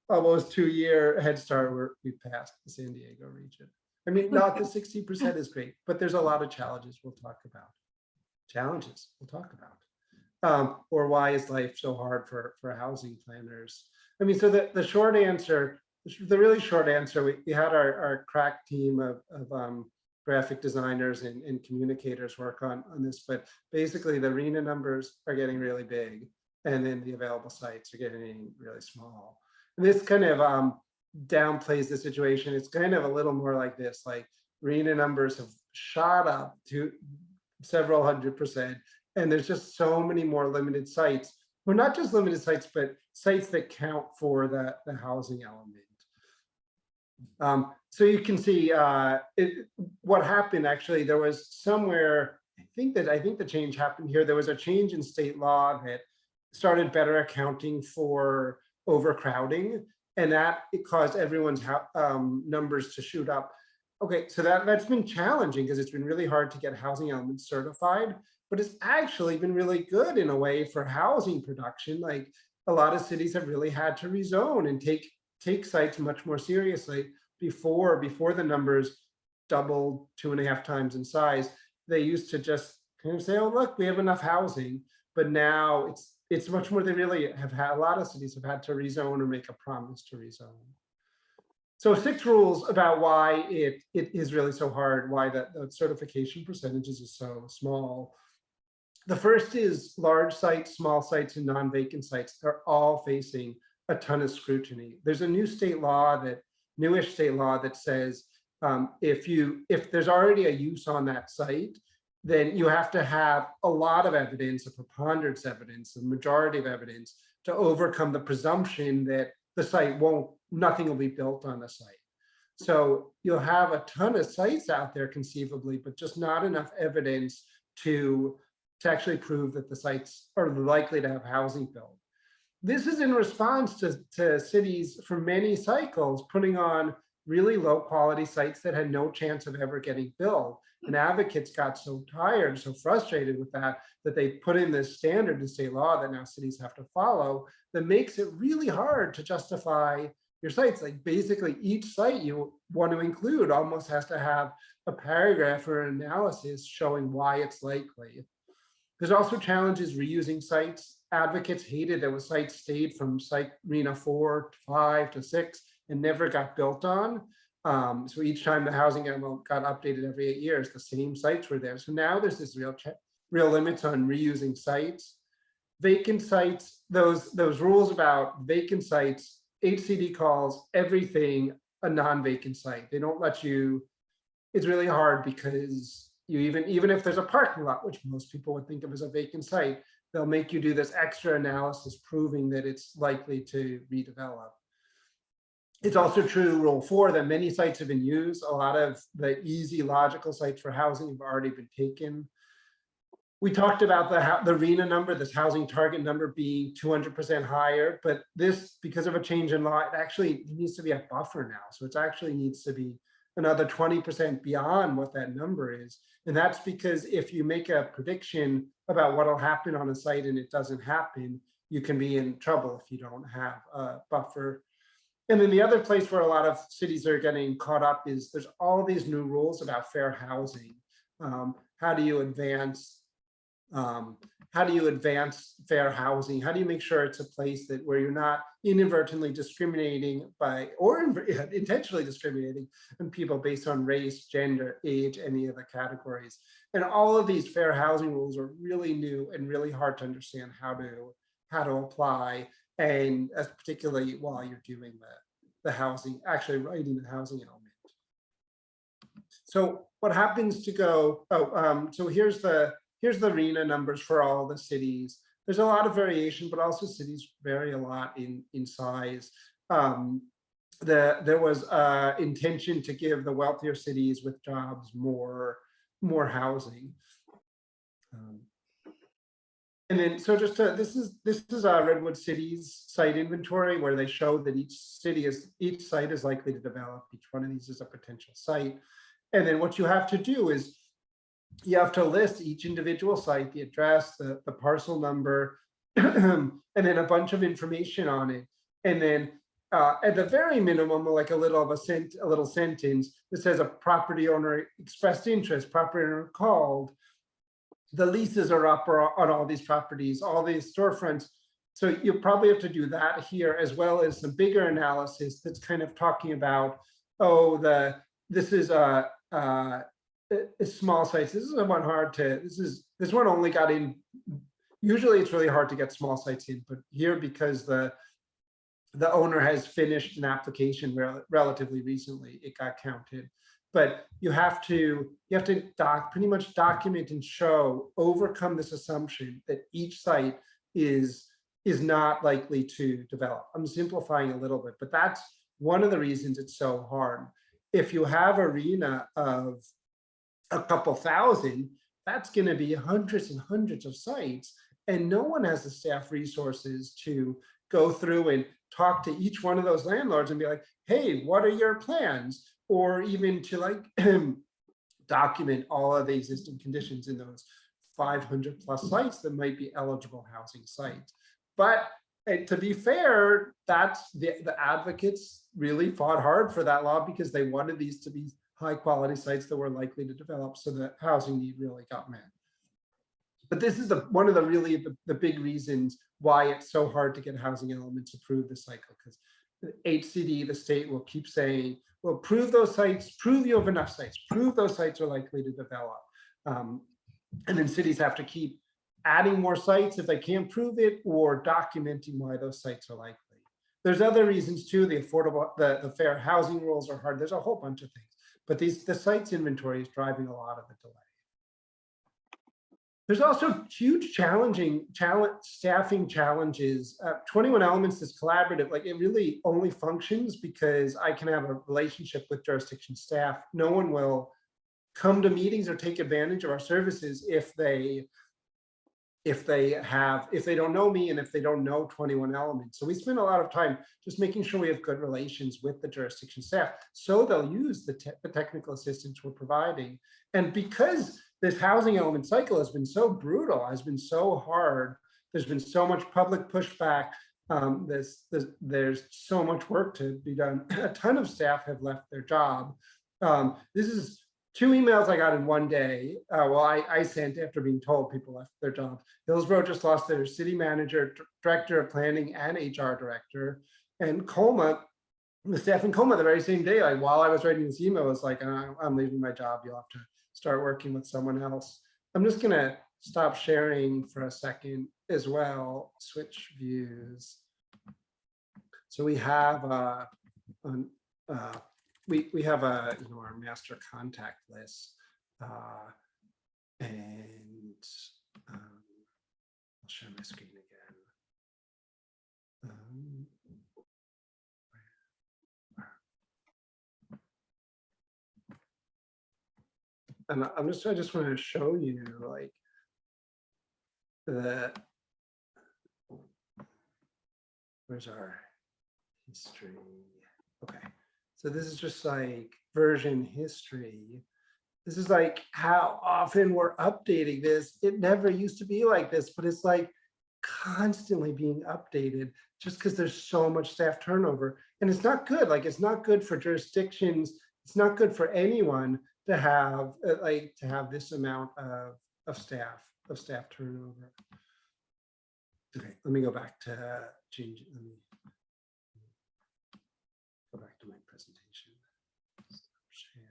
Speaker 9: almost 2-year head start, we passed the San Diego region. I mean, not the 60% is great, but there's a lot of challenges we'll talk about. Or why is life so hard for housing planners? I mean, so the short answer, the really short answer, we had our crack team of graphic designers and communicators work on this, but basically the RENA numbers are getting really big, and then the available sites are getting really small. And this kind of downplays the situation. It's kind of a little more like this, like RENA numbers have shot up to several 100%, and there's just so many more limited sites. Well, not just limited sites, but sites that count for the housing element. So you can see what happened. Actually, there was somewhere, I think the change happened here. There was a change in state law that started better accounting for overcrowding, and that it caused everyone's numbers to shoot up. Okay, so that's been challenging because it's been really hard to get housing elements certified, but it's actually been really good in a way for housing production. Like a lot of cities have really had to rezone and take sites much more seriously. Before the numbers doubled 2.5 times in size, they used to just kind of say, oh, look, we have enough housing. But now it's much more, they really have had, a lot of cities have had to rezone or make a promise to rezone. So 6 rules about why it is really so hard, why the certification percentages is so small. The first is large sites, small sites, and non-vacant sites are all facing a ton of scrutiny. There's a new state law newish state law that says if there's already a use on that site, then you have to have a lot of evidence, a preponderance evidence, a majority of evidence to overcome the presumption that the site nothing will be built on the site. So you'll have a ton of sites out there conceivably, but just not enough evidence to actually prove that the sites are likely to have housing built. This is in response to cities for many cycles putting on really low quality sites that had no chance of ever getting built. And advocates got so tired, so frustrated with that they put in this standard in state law that now cities have to follow that makes it really hard to justify your sites. Like basically each site you want to include almost has to have a paragraph or an analysis showing why it's likely. There's also challenges reusing sites. Advocates hated that sites stayed from site RENA 4 to 5 to 6 and never got built on. So each time the housing element got updated every 8 years, the same sites were there. So now there's this real limits on reusing sites. Vacant sites, those rules about vacant sites, HCD calls everything a non-vacant site. They don't let you, it's really hard because you even if there's a parking lot, which most people would think of as a vacant site, they'll make you do this extra analysis proving that it's likely to redevelop. It's also true, rule 4, that many sites have been used. A lot of the easy logical sites for housing have already been taken. We talked about the RENA number, this housing target number being 200% higher, but this, because of a change in law, it actually needs to be a buffer now. So it actually needs to be another 20% beyond what that number is. And that's because if you make a prediction about what will happen on a site and it doesn't happen, you can be in trouble if you don't have a buffer. And then the other place where a lot of cities are getting caught up is there's all these new rules about fair housing. How do you advance fair housing? How do you make sure it's a place where you're not inadvertently discriminating or intentionally discriminating on people based on race, gender, age, any of the categories? And all of these fair housing rules are really new and really hard to understand how to apply, and particularly while you're doing the housing, actually writing the housing element. So what happens to go? So here's the RENA numbers for all the cities. There's a lot of variation, but also cities vary a lot in size. There was intention to give the wealthier cities with jobs more housing. And then, so just this is Redwood City's site inventory, where they show that each site is likely to develop. Each one of these is a potential site. And then what you have to do is you have to list each individual site, the address, the parcel number, and then a bunch of information on it. And then at the very minimum, like a little sentence that says a property owner expressed interest, property owner called, the leases are up on all these properties, all these storefronts. So you probably have to do that here, as well as some bigger analysis that's kind of talking about, oh, this is a small sites. This is one hard to, this one only got in. Usually it's really hard to get small sites in, but here, because the owner has finished an application relatively recently, it got counted. But you have to pretty much document and show, overcome this assumption that each site is not likely to develop. I'm simplifying a little bit, but that's one of the reasons it's so hard. If you have arena of a couple thousand, that's going to be hundreds and hundreds of sites, and no one has the staff resources to go through and talk to each one of those landlords and be like, hey, what are your plans? Or even to like document all of the existing conditions in those 500 plus sites that might be eligible housing sites. But to be fair, that's the advocates really fought hard for that law, because they wanted these to be high quality sites that were likely to develop, so the housing need really got met. But this is one of the big reasons why it's so hard to get housing elements approved this cycle, because the HCD, the state, will keep saying, well, prove those sites, prove you have enough sites, prove those sites are likely to develop. And then cities have to keep adding more sites if they can't prove it, or documenting why those sites are likely. There's other reasons too. The fair housing rules are hard. There's a whole bunch of things, but the sites inventory is driving a lot of the delay. There's also huge staffing challenges. 21 Elements is collaborative. Like, it really only functions because I can have a relationship with jurisdiction staff. No one will come to meetings or take advantage of our services if they don't know me, and if they don't know 21 Elements. So we spend a lot of time just making sure we have good relations with the jurisdiction staff, so they'll use the technical assistance we're providing. And because this housing element cycle has been so brutal, has been so hard, there's been so much public pushback, there's so much work to be done. A ton of staff have left their job. This is 2 emails I got in one day. I sent after being told people left their jobs. Hillsborough just lost their city manager, director of planning, and HR director. And Colma, the staff in Colma, the very same day, like while I was writing this email, was like, I'm leaving my job. You'll have to start working with someone else. I'm just gonna stop sharing for a second as well. Switch views. So we have we have our master contact list, and I'll share my screen again. And I just want to show you like where's our history? Okay. So this is just like version history. This is like how often we're updating this. It never used to be like this, but it's like constantly being updated just because there's so much staff turnover. And it's not good. Like, it's not good for jurisdictions. It's not good for anyone to have this amount of staff turnover. Okay, let me go back to change. Let me go back to my presentation. Stop share.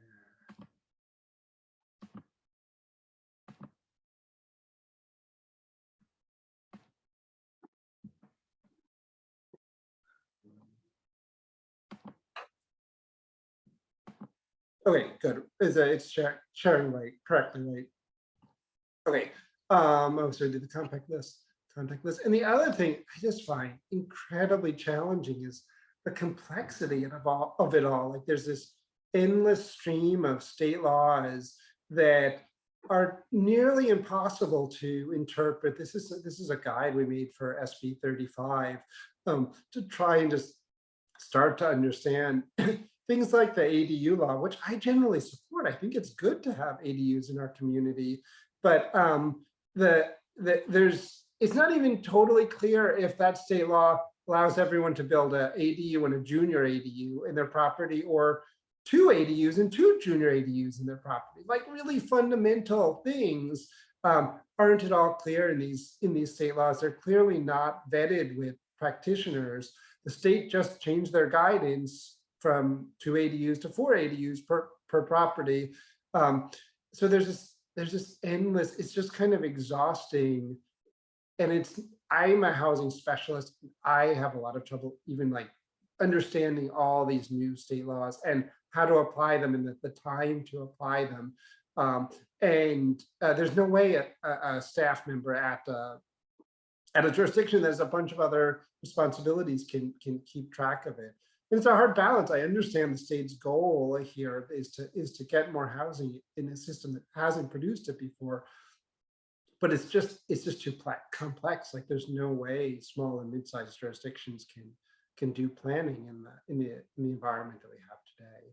Speaker 9: Okay, good. It's sharing right, correctly, right? Okay. Oh, so I did the contact list. And the other thing I just find incredibly challenging is the complexity of it all. Like, there's this endless stream of state laws that are nearly impossible to interpret. This is a guide we made for SB 35 to try and just start to understand things like the ADU law, which I generally support. I think it's good to have ADUs in our community, but there's it's not even totally clear if that state law allows everyone to build a ADU and a junior ADU in their property, or 2 ADUs and 2 junior ADUs in their property. Like really fundamental things aren't at all clear in these state laws. They're clearly not vetted with practitioners. The state just changed their guidance from 2 ADUs to 4 ADUs per property. So there's this endless, it's just kind of exhausting. And I'm a housing specialist. I have a lot of trouble even like understanding all these new state laws and how to apply them and the time to apply them. There's no way a staff member at a jurisdiction that has a bunch of other responsibilities can keep track of it. And it's a hard balance. I understand the state's goal here is to get more housing in a system that hasn't produced it before, but it's just too complex. Like there's no way small and mid-sized jurisdictions can do planning in the environment that we have today.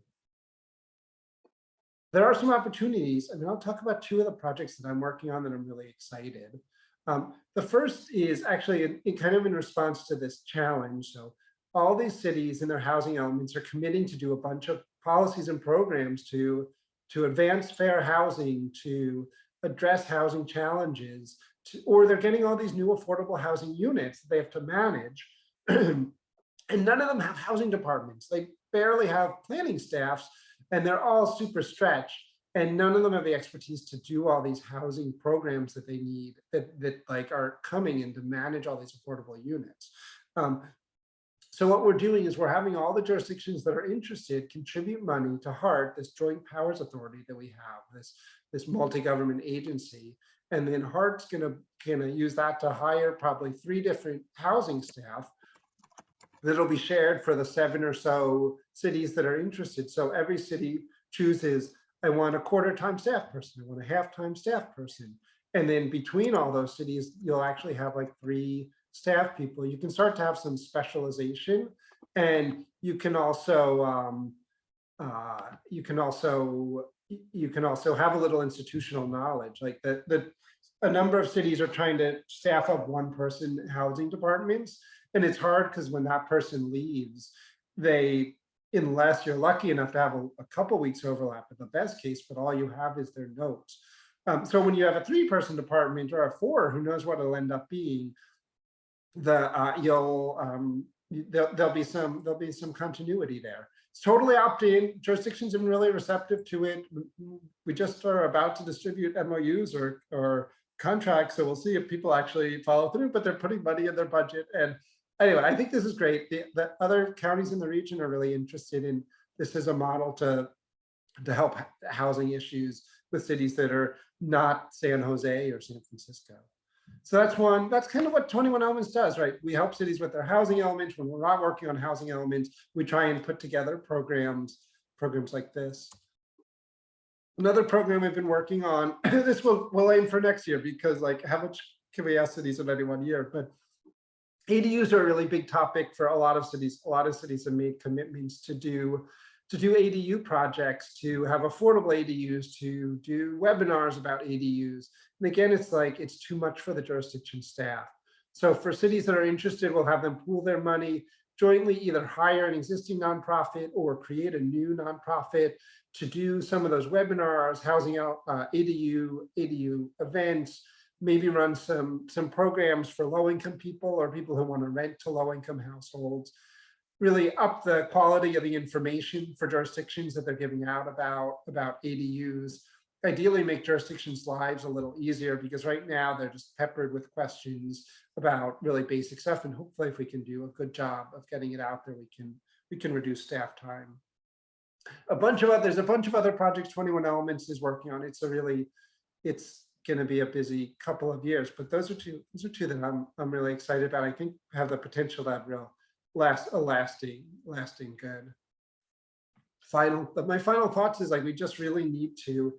Speaker 9: There are some opportunities. I mean, I'll talk about 2 of the projects that I'm working on that I'm really excited. The first is actually kind of in response to this challenge. So all these cities and their housing elements are committing to do a bunch of policies and programs to advance fair housing, to address housing challenges, or they're getting all these new affordable housing units that they have to manage. And none of them have housing departments. They barely have planning staffs, and they're all super stretched. And none of them have the expertise to do all these housing programs that they need, that like are coming in to manage all these affordable units. So what we're doing is we're having all the jurisdictions that are interested contribute money to HART, this joint powers authority that we have, this multi-government agency. And then HART's gonna use that to hire probably 3 different housing staff that'll be shared for the 7 or so cities that are interested. So every city chooses, I want a quarter-time staff person, I want a half-time staff person. And then between all those cities, you'll actually have like 3 staff people. You can start to have some specialization, and you can also have a little institutional knowledge. Like a number of cities are trying to staff up 1-person housing departments, and it's hard because when that person leaves, unless you're lucky enough to have a couple weeks overlap at the best case, but all you have is their notes. So when you have a 3-person department or a 4, who knows what it'll end up being, there'll be some continuity there. It's totally opt-in. Jurisdictions have been really receptive to it. We just are about to distribute MOUs or contracts, so we'll see if people actually follow through, but they're putting money in their budget. And anyway, I think this is great. The other counties in the region are really interested in this as a model to help housing issues with cities that are not San Jose or San Francisco. So that's one. That's kind of what 21 Elements does, right? We help cities with their housing elements. When we're not working on housing elements, we try and put together programs like this. Another program we've been working on, this we'll aim for next year, because like how much can we ask cities in any one year? But ADUs are a really big topic for a lot of cities. A lot of cities have made commitments to do ADU projects, to have affordable ADUs, to do webinars about ADUs. And again, it's like, it's too much for the jurisdiction staff. So for cities that are interested, we'll have them pool their money, jointly either hire an existing nonprofit or create a new nonprofit to do some of those webinars, housing out, ADU events, maybe run some programs for low-income people or people who want to rent to low-income households. Really up the quality of the information for jurisdictions that they're giving out about ADUs. Ideally make jurisdictions' lives a little easier, because right now they're just peppered with questions about really basic stuff. And hopefully if we can do a good job of getting it out there, we can reduce staff time. There's a bunch of other projects 21 Elements is working on. It's going to be a busy couple of years, but those are two that I'm really excited about. I think have the potential to have lasting good. My final thoughts is like we really need to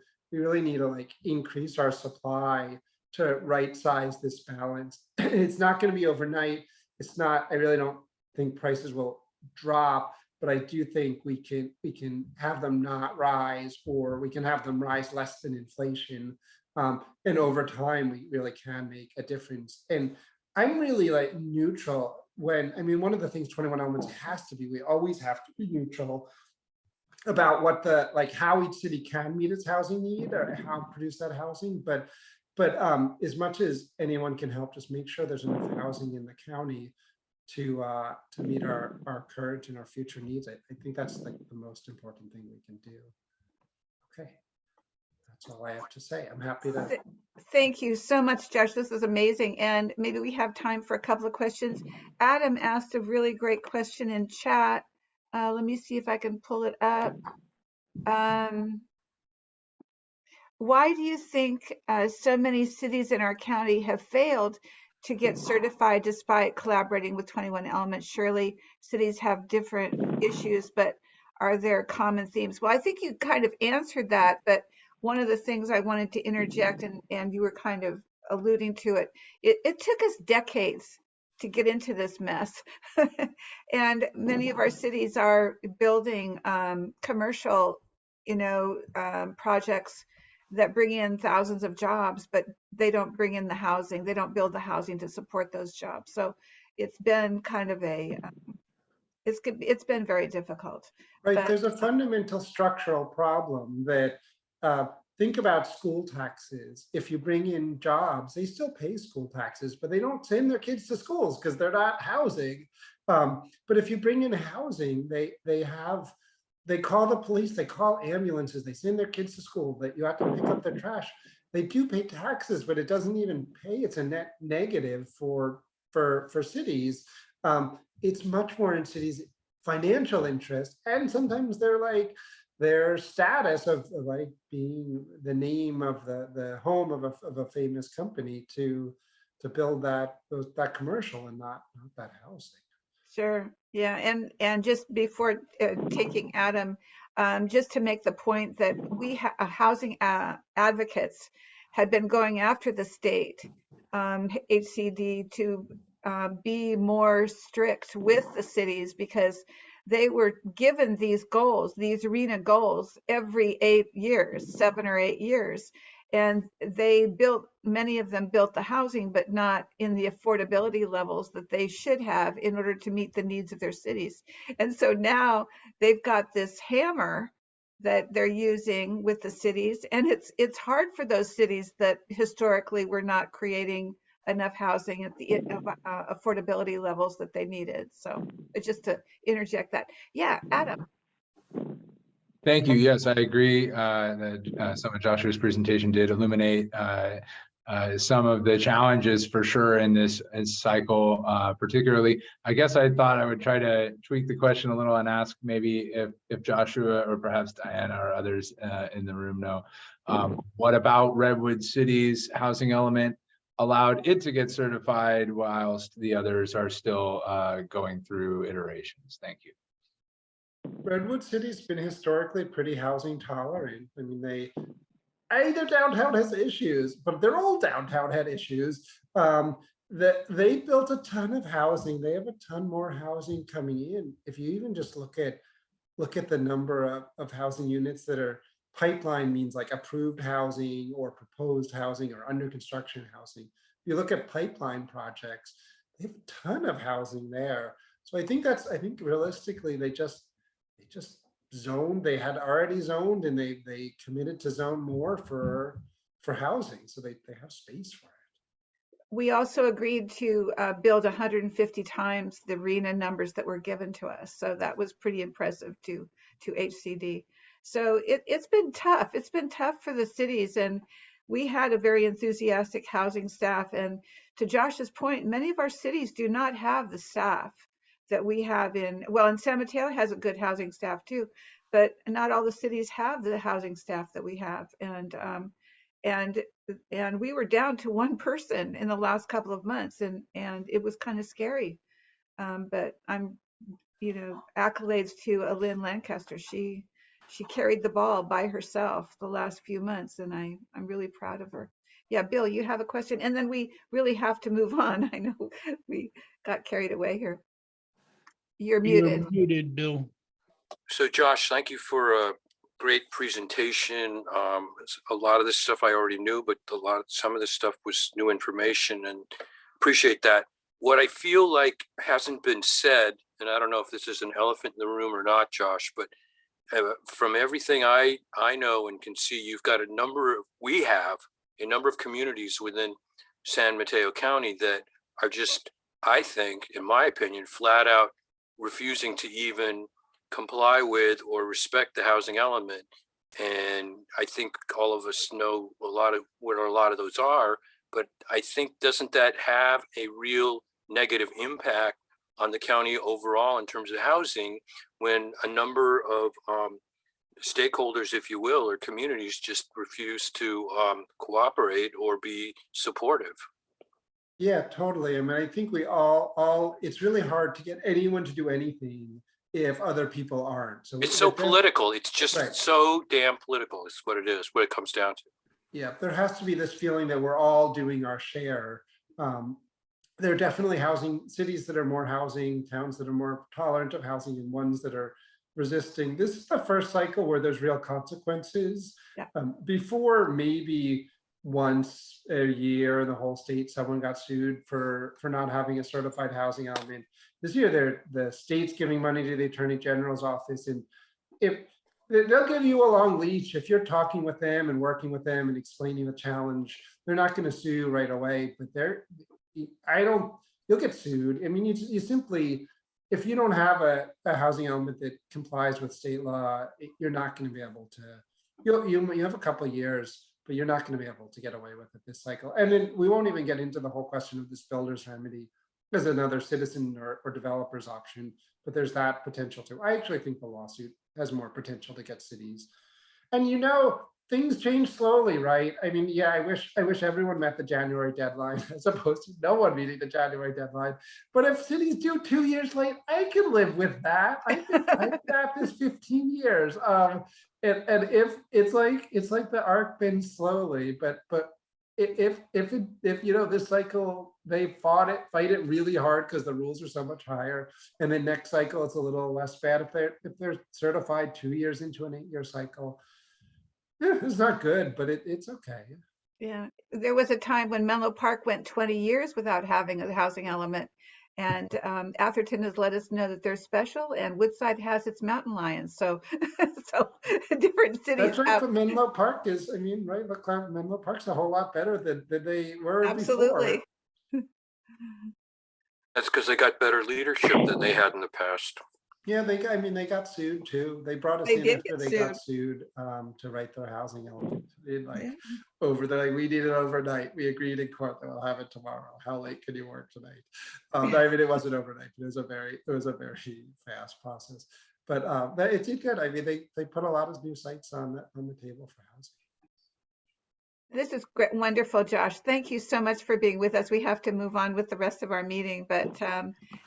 Speaker 9: like increase our supply to right size this balance. It's not going to be overnight. I really don't think prices will drop, but I do think we can have them not rise, or we can have them rise less than inflation And over time, we really can make a difference. And I'm really like neutral when, I mean, one of the things 21 Elements has to be, we always have to be neutral about what the, like how each city can meet its housing need or how produce that housing. But as much as anyone can help, just make sure there's enough housing in the county to meet our current and our future needs. I think that's like the most important thing we can do. Okay, that's all I have to say. I'm happy to.
Speaker 5: Thank you so much, Josh. This is amazing. And maybe we have time for a couple of questions. Adam asked a really great question in chat. Let me see if I can pull it up. Why do you think so many cities in our county have failed to get certified despite collaborating with 21 Elements? Surely cities have different issues, but are there common themes? Well, I think you kind of answered that, but one of the things I wanted to interject, and you were kind of alluding to it, it took us decades to get into this mess. And many of our cities are building commercial, projects that bring in thousands of jobs, but they don't bring in the housing. They don't build the housing to support those jobs. So it's been kind of it's been very difficult.
Speaker 9: Right,
Speaker 5: But
Speaker 9: there's a fundamental structural problem that, think about school taxes. If you bring in jobs, they still pay school taxes, but they don't send their kids to schools because they're not housing. But if you bring in housing, they call the police, they call ambulances, they send their kids to school, that you have to pick up their trash. They do pay taxes, but it doesn't even pay. It's a net negative for cities. It's much more in cities' financial interest, and sometimes their status of like being the name of the home of a famous company to build that commercial and not that housing.
Speaker 5: sure, yeah, and just before taking Adam, just to make the point that we housing advocates had been going after the state HCD to be more strict with the cities, because they were given these goals, these arena goals, every 8 years, 7 or 8 years. And many of them built the housing, but not in the affordability levels that they should have in order to meet the needs of their cities. And so now they've got this hammer that they're using with the cities. And it's hard for those cities that historically were not creating enough housing at the affordability levels that they needed. So just to interject that. Yeah, Adam.
Speaker 12: Thank you. Yes, I agree that some of Joshua's presentation did illuminate some of the challenges for sure in this cycle, particularly. I guess I thought I would try to tweak the question a little and ask maybe if Joshua or perhaps Diana or others in the room know, what about Redwood City's housing element allowed it to get certified whilst the others are still going through iterations? Thank you.
Speaker 9: Redwood City's been historically pretty housing tolerant. I mean, their downtown has issues, but their old downtown had issues. That they built a ton of housing. They have a ton more housing coming in. If you even just look at the number of housing units that are pipeline, means like approved housing or proposed housing or under construction housing. If you look at pipeline projects, they have a ton of housing there. So I think realistically, they just zoned. They had already zoned, and they committed to zone more for housing, so they have space for it.
Speaker 5: We also agreed to build 150 times the RENA numbers that were given to us, so that was pretty impressive to HCD. So it's been tough. It's been tough for the cities, and we had a very enthusiastic housing staff. And to Josh's point, many of our cities do not have the staff that we have and San Mateo has a good housing staff too, but not all the cities have the housing staff that we have. And we were down to one person in the last couple of months, and it was kind of scary. But I'm, accolades to Lynn Lancaster. She carried the ball by herself the last few months, and I'm really proud of her. Yeah, Bill, you have a question, and then we really have to move on. I know we got carried away here. You're muted.
Speaker 7: You're muted, Bill.
Speaker 10: So Josh, thank you for great presentation. A lot of this stuff I already knew, but some of this stuff was new information, and appreciate that. What I feel like hasn't been said, and I don't know if this is an elephant in the room or not, Josh, but from everything I know and can see, we have a number of communities within San Mateo County that are just, I think, in my opinion, flat out refusing to even comply with or respect the housing element. And I think all of us know what a lot of those are, but I think, doesn't that have a real negative impact on the county overall in terms of housing, when a number of stakeholders, if you will, or communities just refuse to cooperate or be supportive?
Speaker 9: Yeah, totally. I mean, I think we all, it's really hard to get anyone to do anything if other people aren't. So
Speaker 10: It's so political. It's just
Speaker 9: right.
Speaker 10: so damn political is what it is, what it comes down to.
Speaker 9: Yeah, there has to be this feeling that we're all doing our share. There are definitely cities that are more housing, towns that are more tolerant of housing, and ones that are resisting. This is the first cycle where there's real consequences.
Speaker 5: Yeah.
Speaker 9: Before, maybe once a year in the whole state, someone got sued for not having a certified housing element. This year, the state's giving money to the Attorney General's office, and if they'll give you a long leash if you're talking with them and working with them and explaining the challenge. They're not going to sue right away, but you'll get sued. I mean, you simply, if you don't have a housing element that complies with state law, you're not going to be able to, you have a couple of years, but you're not going to be able to get away with it this cycle. And then we won't even get into the whole question of this builder's remedy as another citizen or developer's option, but there's that potential too. I actually think the lawsuit has more potential to get cities. And things change slowly, right? I mean, yeah, I wish everyone met the January deadline as opposed to no one meeting the January deadline. But if cities do 2 years late, I can live with that. I think that is 15 years. And if it's like the arc bends slowly, but if this cycle, they fight it really hard because the rules are so much higher, and then next cycle it's a little less bad if they're certified 2 years into an 8-year cycle. Yeah, it's not good, but it's okay.
Speaker 5: Yeah, there was a time when Menlo Park went 20 years without having a housing element, and Atherton has let us know that they're special, and Woodside has its mountain lions. So, so different cities.
Speaker 9: That's right. But Menlo Park is, I mean, right? Look, Menlo Park's a whole lot better than they were
Speaker 5: Absolutely.
Speaker 9: before.
Speaker 10: That's because they got better leadership than they had in the past.
Speaker 9: Yeah, they got sued too. They brought us in after they got sued to write their housing element. We need it overnight. We agreed in court that we'll have it tomorrow. How late can you work tonight? I mean, it wasn't overnight. It was a very fast process. But it did good. I mean, they put a lot of new sites on the table for housing.
Speaker 5: This is great, wonderful, Josh. Thank you so much for being with us. We have to move on with the rest of our meeting, but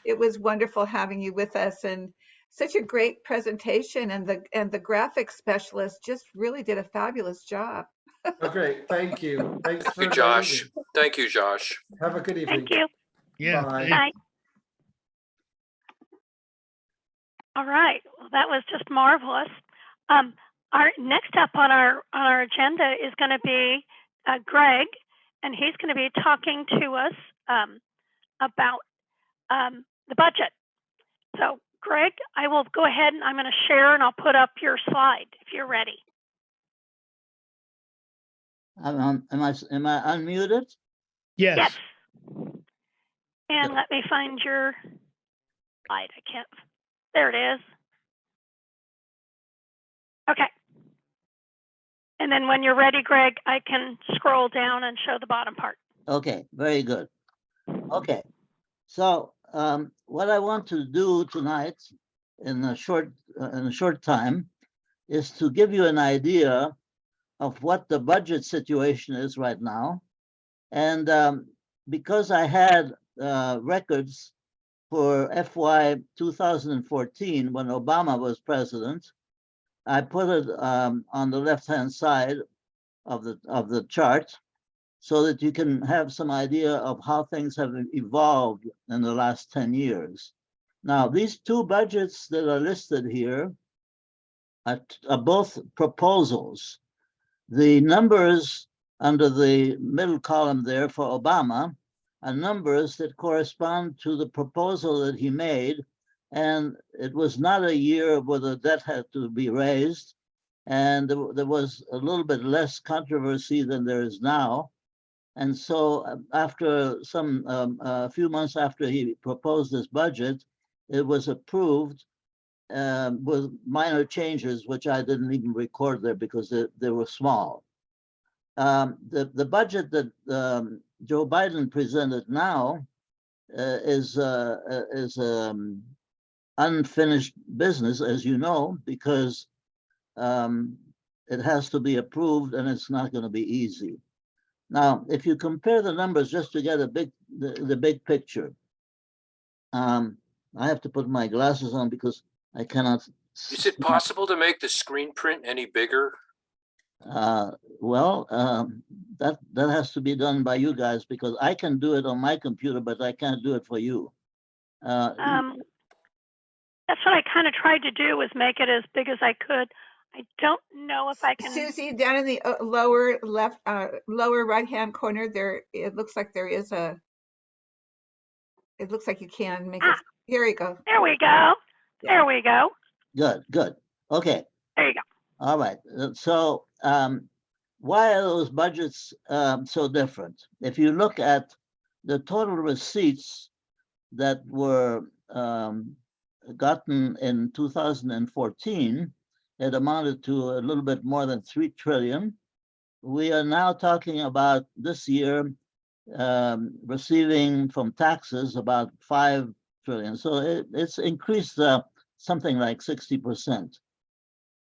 Speaker 5: it was wonderful having you with us, and such a great presentation. And the graphics specialist just really did a fabulous job.
Speaker 9: Oh, great! Thank you. Thanks
Speaker 10: for Josh. Thank you, Josh.
Speaker 9: Have a good evening.
Speaker 6: Thank you.
Speaker 7: Yeah.
Speaker 9: Bye.
Speaker 6: Bye. All right. Well, that was just marvelous. Our next up on our agenda is going to be Greg, and he's going to be talking to us about the budget. So, Greg, I will go ahead and I'm going to share, and I'll put up your slide if you're ready.
Speaker 2: Am I unmuted?
Speaker 7: Yes.
Speaker 6: Yes. And let me find your slide. I can't. There it is. Okay. And then when you're ready, Greg, I can scroll down and show the bottom part.
Speaker 2: Okay, very good. Okay, so what I want to do tonight in a short time is to give you an idea of what the budget situation is right now. And because I had records for FY 2014 when Obama was president, I put it on the left-hand side of the chart so that you can have some idea of how things have evolved in the last 10 years. Now, these two budgets that are listed here both proposals. The numbers under the middle column there for Obama are numbers that correspond to the proposal that he made. And it was not a year where the debt had to be raised. And there was a little bit less controversy than there is now. And so after a few months after he proposed this budget, it was approved with minor changes, which I didn't even record there because they were small. The budget that Joe Biden presented now is unfinished business, as you know, because it has to be approved and it's not going to be easy. Now, if you compare the numbers just to get the big picture, I have to put my glasses on because I cannot.
Speaker 10: Is it possible to make the screen print any bigger?
Speaker 2: Well, that has to be done by you guys because I can do it on my computer, but I can't do it for you.
Speaker 6: That's what I kind of tried to do, was make it as big as I could. I don't know if I can.
Speaker 5: Susie, down in the lower left, lower right-hand corner, there, it looks like there is a. It looks like you can make it. Here you go.
Speaker 6: There we go. There we go.
Speaker 2: Good. Okay.
Speaker 6: There you go.
Speaker 2: All right. So why are those budgets so different? If you look at the total receipts that were gotten in 2014, it amounted to a little bit more than 3 trillion. We are now talking about this year receiving from taxes about 5 trillion. So it's increased something like 60%.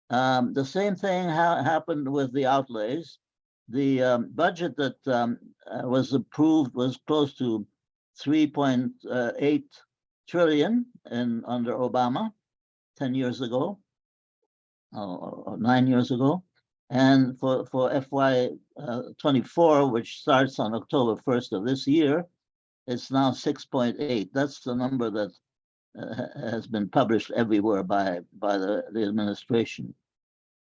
Speaker 2: The same thing happened with the outlays. The budget that was approved was close to 3.8 trillion under Obama 10 years ago, or 9 years ago. And for FY 24, which starts on October 1st of this year, it's now 6.8. That's the number that has been published everywhere by the administration.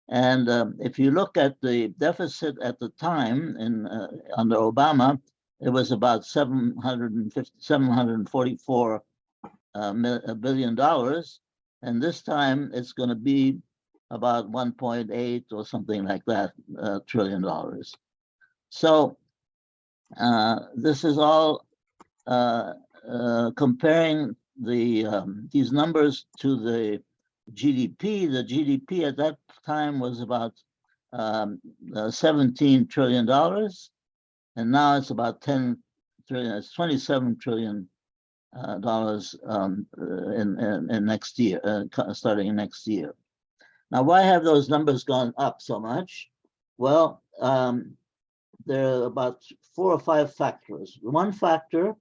Speaker 2: And if you look at the deficit at the time under Obama, it was about $744 billion. And this time it's going to be about 1.8 or something like that trillion dollars. So this is all comparing these numbers to the GDP. The GDP at that time was about $17 trillion, and now it's about 10 trillion. It's 27 trillion dollars in next year, starting next year. Now, why have those numbers gone up so much? Well, there are about 4 or 5 factors. One factor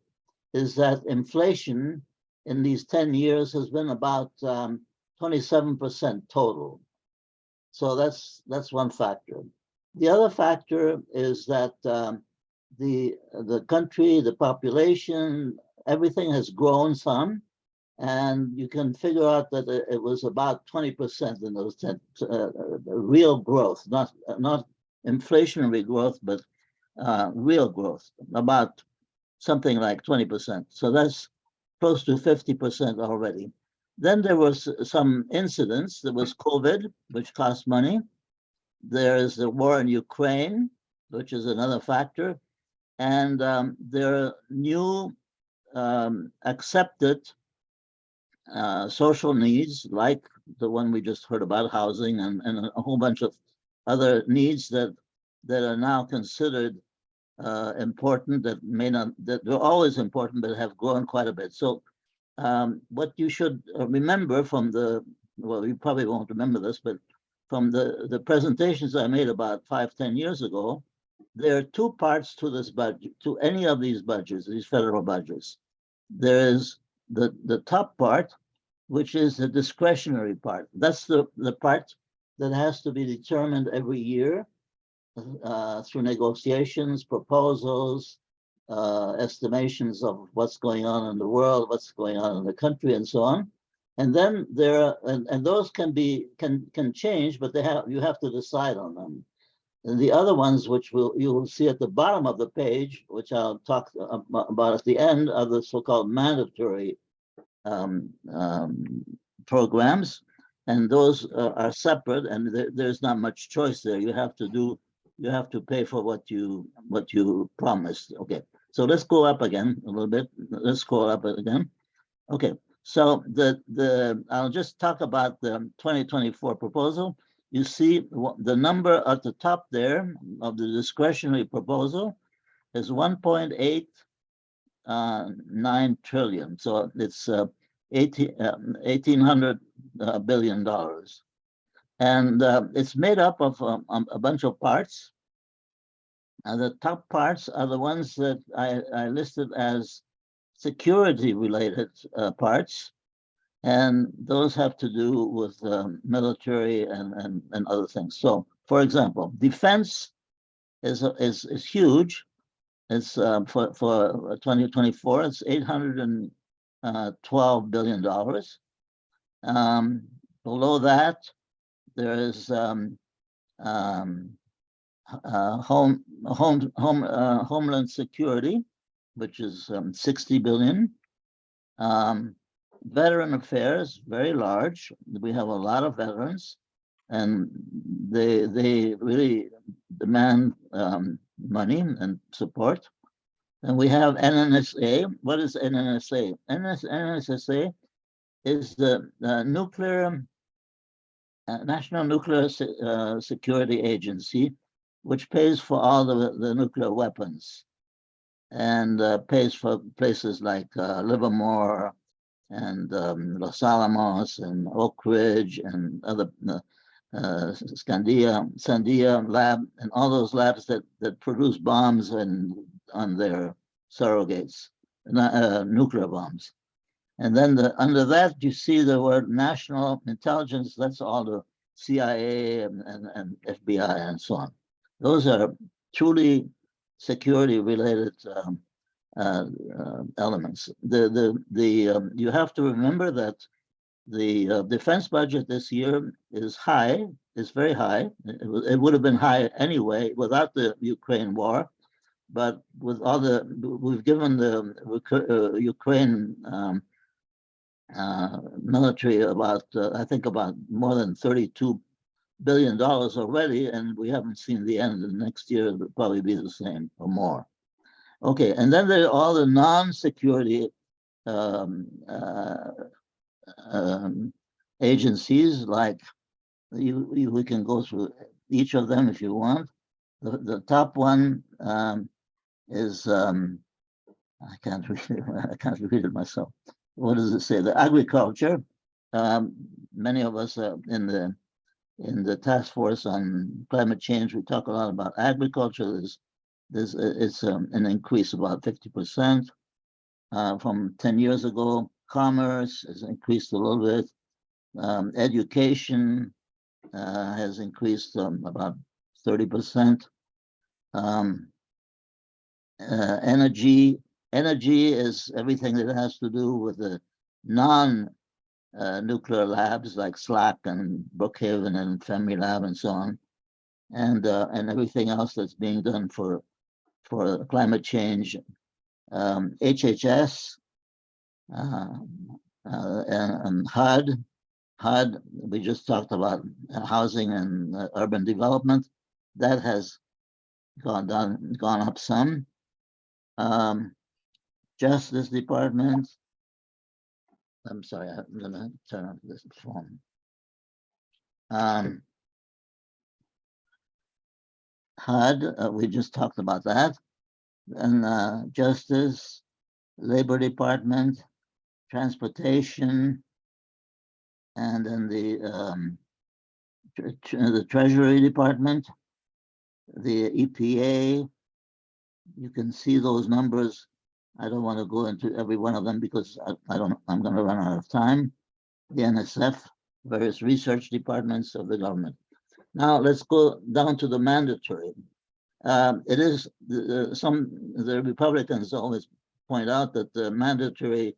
Speaker 2: is that inflation in these 10 years has been about 27% total. So that's one factor. The other factor is that the country, the population, everything has grown some, and you can figure out that it was about 20% in those 10 real growth, not inflationary growth, but real growth, about something like 20%. So that's close to 50% already. Then there was some incidents. There was COVID, which cost money. There's the war in Ukraine, which is another factor. And there are new accepted social needs, like the one we just heard about, housing, and a whole bunch of other needs that are now considered important, that they're always important, but have grown quite a bit. So what you should remember from well, you probably won't remember this, but from the presentations I made about 5-10 years ago, there are 2 parts to this budget, to any of these budgets, these federal budgets. There is the top part, which is the discretionary part. That's the part that has to be determined every year through negotiations, proposals, estimations of what's going on in the world, what's going on in the country, and so on. And then there are, and those can change, but you have to decide on them. And the other ones, which you will see at the bottom of the page, which I'll talk about at the end, are the so-called mandatory programs, and those are separate, and there's not much choice there. You have to pay for what you promised. Okay, so let's go up again a little bit. Let's scroll up again. Okay, so I'll just talk about the 2024 proposal. You see the number at the top there of the discretionary proposal is 1.89 trillion. So it's $1,800 billion. And it's made up of a bunch of parts. And the top parts are the ones that I listed as security related parts. And those have to do with military and other things. So, for example, defense is huge. It's for 2024. It's $812 billion. Below that, there is homeland security, which is 60 billion. Veteran affairs, very large. We have a lot of veterans, and they really demand money and support. And we have NNSA. What is NNSA? NNSA is the National Nuclear Security Agency, which pays for all the nuclear weapons, and pays for places like Livermore and Los Alamos and Oak Ridge and other Sandia lab, and all those labs that produce bombs and on their surrogates, nuclear bombs. And then under that, you see the word national intelligence. That's all the CIA and FBI and so on. Those are truly security related elements. You have to remember that the defense budget this year is high. It's very high. It would have been high anyway without the Ukraine war, but with all we've given the Ukraine military about I think about more than $32 billion already, and we haven't seen the end. The next year will probably be the same or more. Okay, and then there are all the non-security agencies, like we can go through each of them if you want. The top one is I can't read it myself. What does it say? The agriculture. Many of us are in the task force on climate change. We talk a lot about agriculture. It's an increase about 50% from 10 years ago. Commerce has increased a little bit. Education has increased about 30%. Energy is everything that has to do with the non-nuclear labs like SLAC and Brookhaven and Fermilab and so on, and everything else that's being done for climate change. HHS and HUD. We just talked about housing and urban development. That has gone up some. Justice Department. I'm sorry, I'm gonna turn on this phone. HUD, we just talked about that. And Justice, Labor Department, Transportation, and then the Treasury Department, the EPA. You can see those numbers. I don't want to go into every one of them because I'm going to run out of time. The NSF, various research departments of the government. Now let's go down to the mandatory. It is the Republicans always point out that the mandatory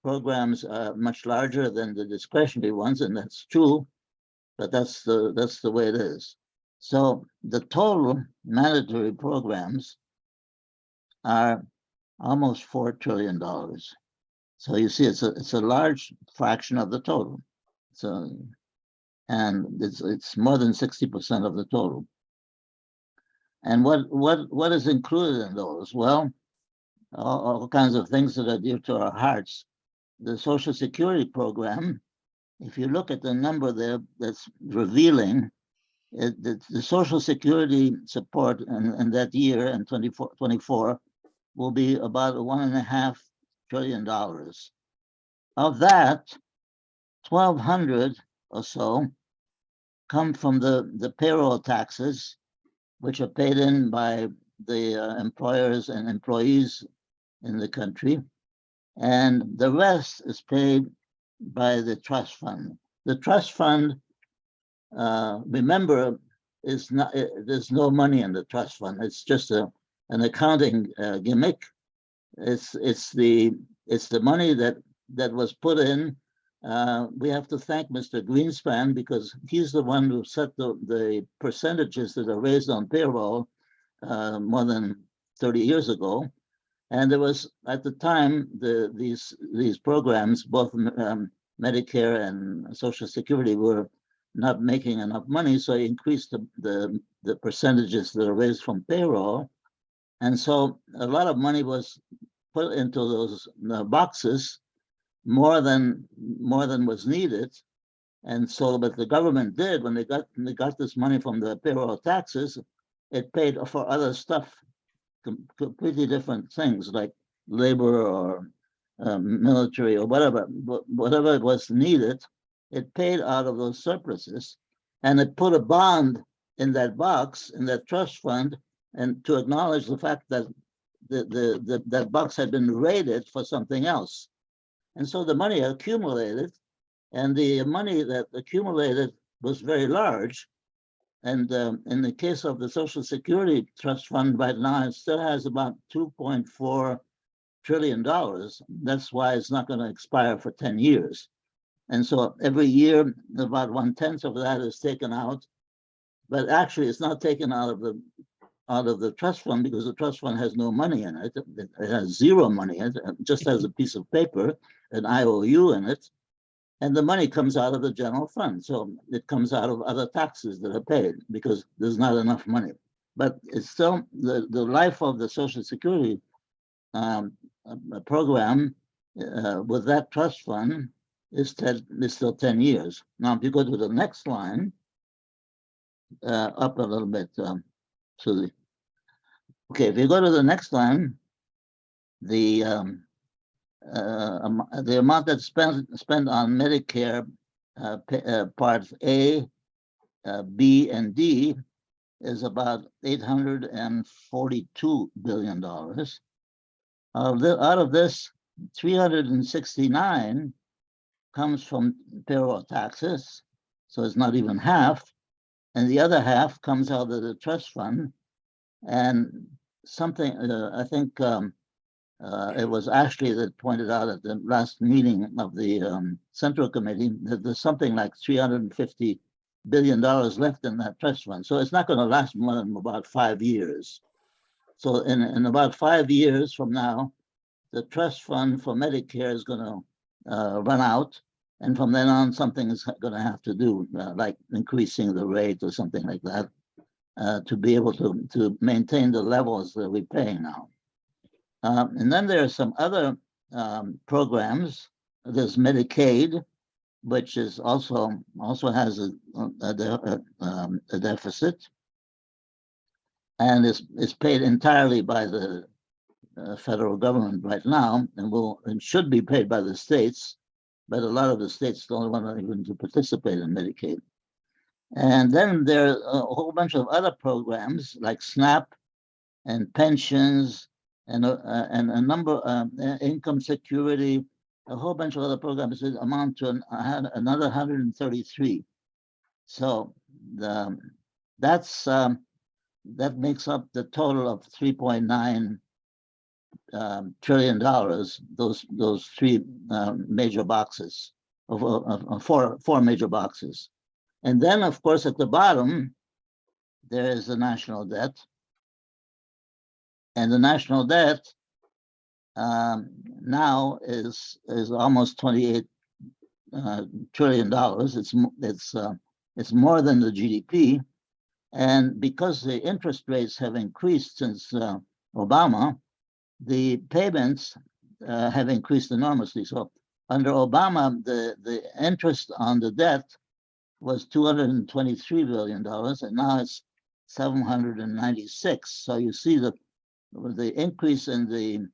Speaker 2: programs are much larger than the discretionary ones, and that's true, but that's the way it is. So the total mandatory programs are almost $4 trillion. So you see, it's a large fraction of the total. So, and it's more than 60% of the total. And what is included in those? Well, all kinds of things that are dear to our hearts. The Social Security program, if you look at the number there, that's revealing the Social Security support in that year in 24 will be about $1.5 trillion. Of that, 1,200 or so come from the payroll taxes, which are paid in by the employers and employees in the country. And the rest is paid by the trust fund. The trust fund, remember, is not, there's no money in the trust fund. It's just an accounting gimmick. It's the money that was put in. We have to thank Mr. Greenspan because he's the one who set the percentages that are raised on payroll more than 30 years ago. And there was, at the time, these programs, both Medicare and Social Security, were not making enough money, so he increased the percentages that are raised from payroll. And so a lot of money was put into those boxes, more than was needed. And so what the government did when they got this money from the payroll taxes, it paid for other stuff, completely different things like labor or military or whatever it was needed. It paid out of those surpluses, and it put a bond in that box, in that trust fund, and to acknowledge the fact that that box had been raided for something else. And so the money accumulated, and the money that accumulated was very large. And in the case of the Social Security Trust Fund right now, it still has about $2.4 trillion. That's why it's not going to expire for 10 years. And so every year, about 1/10 of that is taken out. But actually, it's not taken out of the trust fund because the trust fund has no money in it. It has zero money in it. It just has a piece of paper, an IOU in it. And the money comes out of the general fund. So it comes out of other taxes that are paid because there's not enough money. But it's still the life of the Social Security program with that trust fund is still 10 years. Now, if you go to the next line, up a little bit, Susie. Okay, if you go to the next line, the amount that's spent on Medicare parts A, B, and D is about $842 billion. Out of this, 369 comes from payroll taxes, so it's not even half, and the other half comes out of the trust fund. And something, I think it was Ashley that pointed out at the last meeting of the Central Committee that there's something like $350 billion left in that trust fund. So it's not going to last more than about 5 years. So in about 5 years from now, the trust fund for Medicare is going to run out. And from then on, something is going to have to do, like increasing the rate or something like that, to be able to maintain the levels that we're paying now. And then there are some other programs. There's Medicaid, which is also has a deficit, and is paid entirely by the federal government right now, and should be paid by the states, but a lot of the states don't want even to participate in Medicaid. And then there are a whole bunch of other programs like SNAP and pensions and a number of income security, a whole bunch of other programs that amount to another 133. So that makes up the total of $3.9 trillion, those three major boxes of four major boxes. And then, of course, at the bottom, there is the national debt. And the national debt now is almost $28 trillion. It's more than the GDP. And because the interest rates have increased since Obama, the payments have increased enormously. So under Obama, the interest on the debt was $223 billion, and now it's 796. So you see the increase in the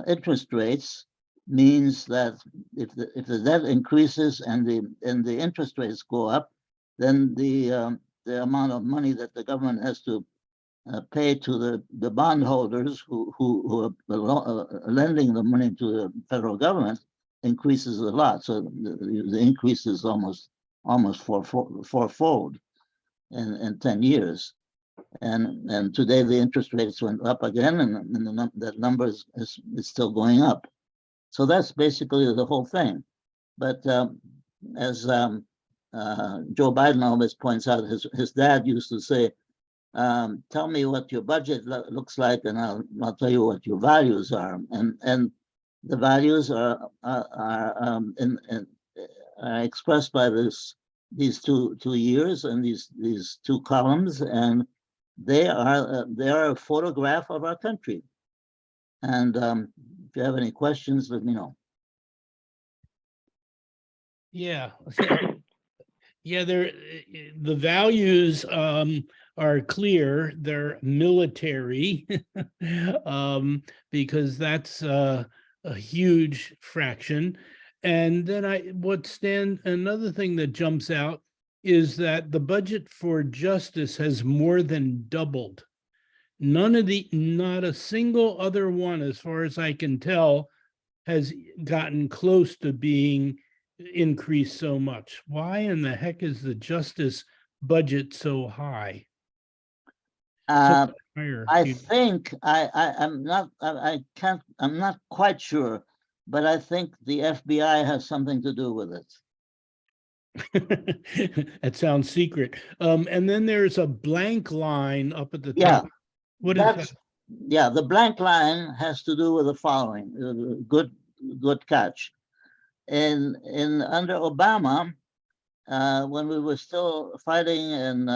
Speaker 2: interest rates means that if the debt increases and the interest rates go up, then the amount of money that the government has to pay to the bondholders who are lending the money to the federal government increases a lot. So the increase is almost fourfold in 10 years. And today the interest rates went up again, and that number is still going up. So that's basically the whole thing. But as Joe Biden always points out, his dad used to say, tell me what your budget looks like, and I'll tell you what your values are. And the values are expressed by these two years and these two columns, and they are a photograph of our country. And if you have any questions, let me know.
Speaker 7: Yeah. Yeah, the values are clear. They're military because that's a huge fraction. And then another thing that jumps out is that the budget for justice has more than doubled. Not a single other one, as far as I can tell, has gotten close to being increased so much. Why in the heck is the justice budget so high?
Speaker 2: I think I'm not quite sure, but I think the FBI has something to do with it.
Speaker 7: That sounds secret. And then there's a blank line up at the top. What is that?
Speaker 2: Yeah, the blank line has to do with the following. Good catch. In under Obama, when we were still fighting in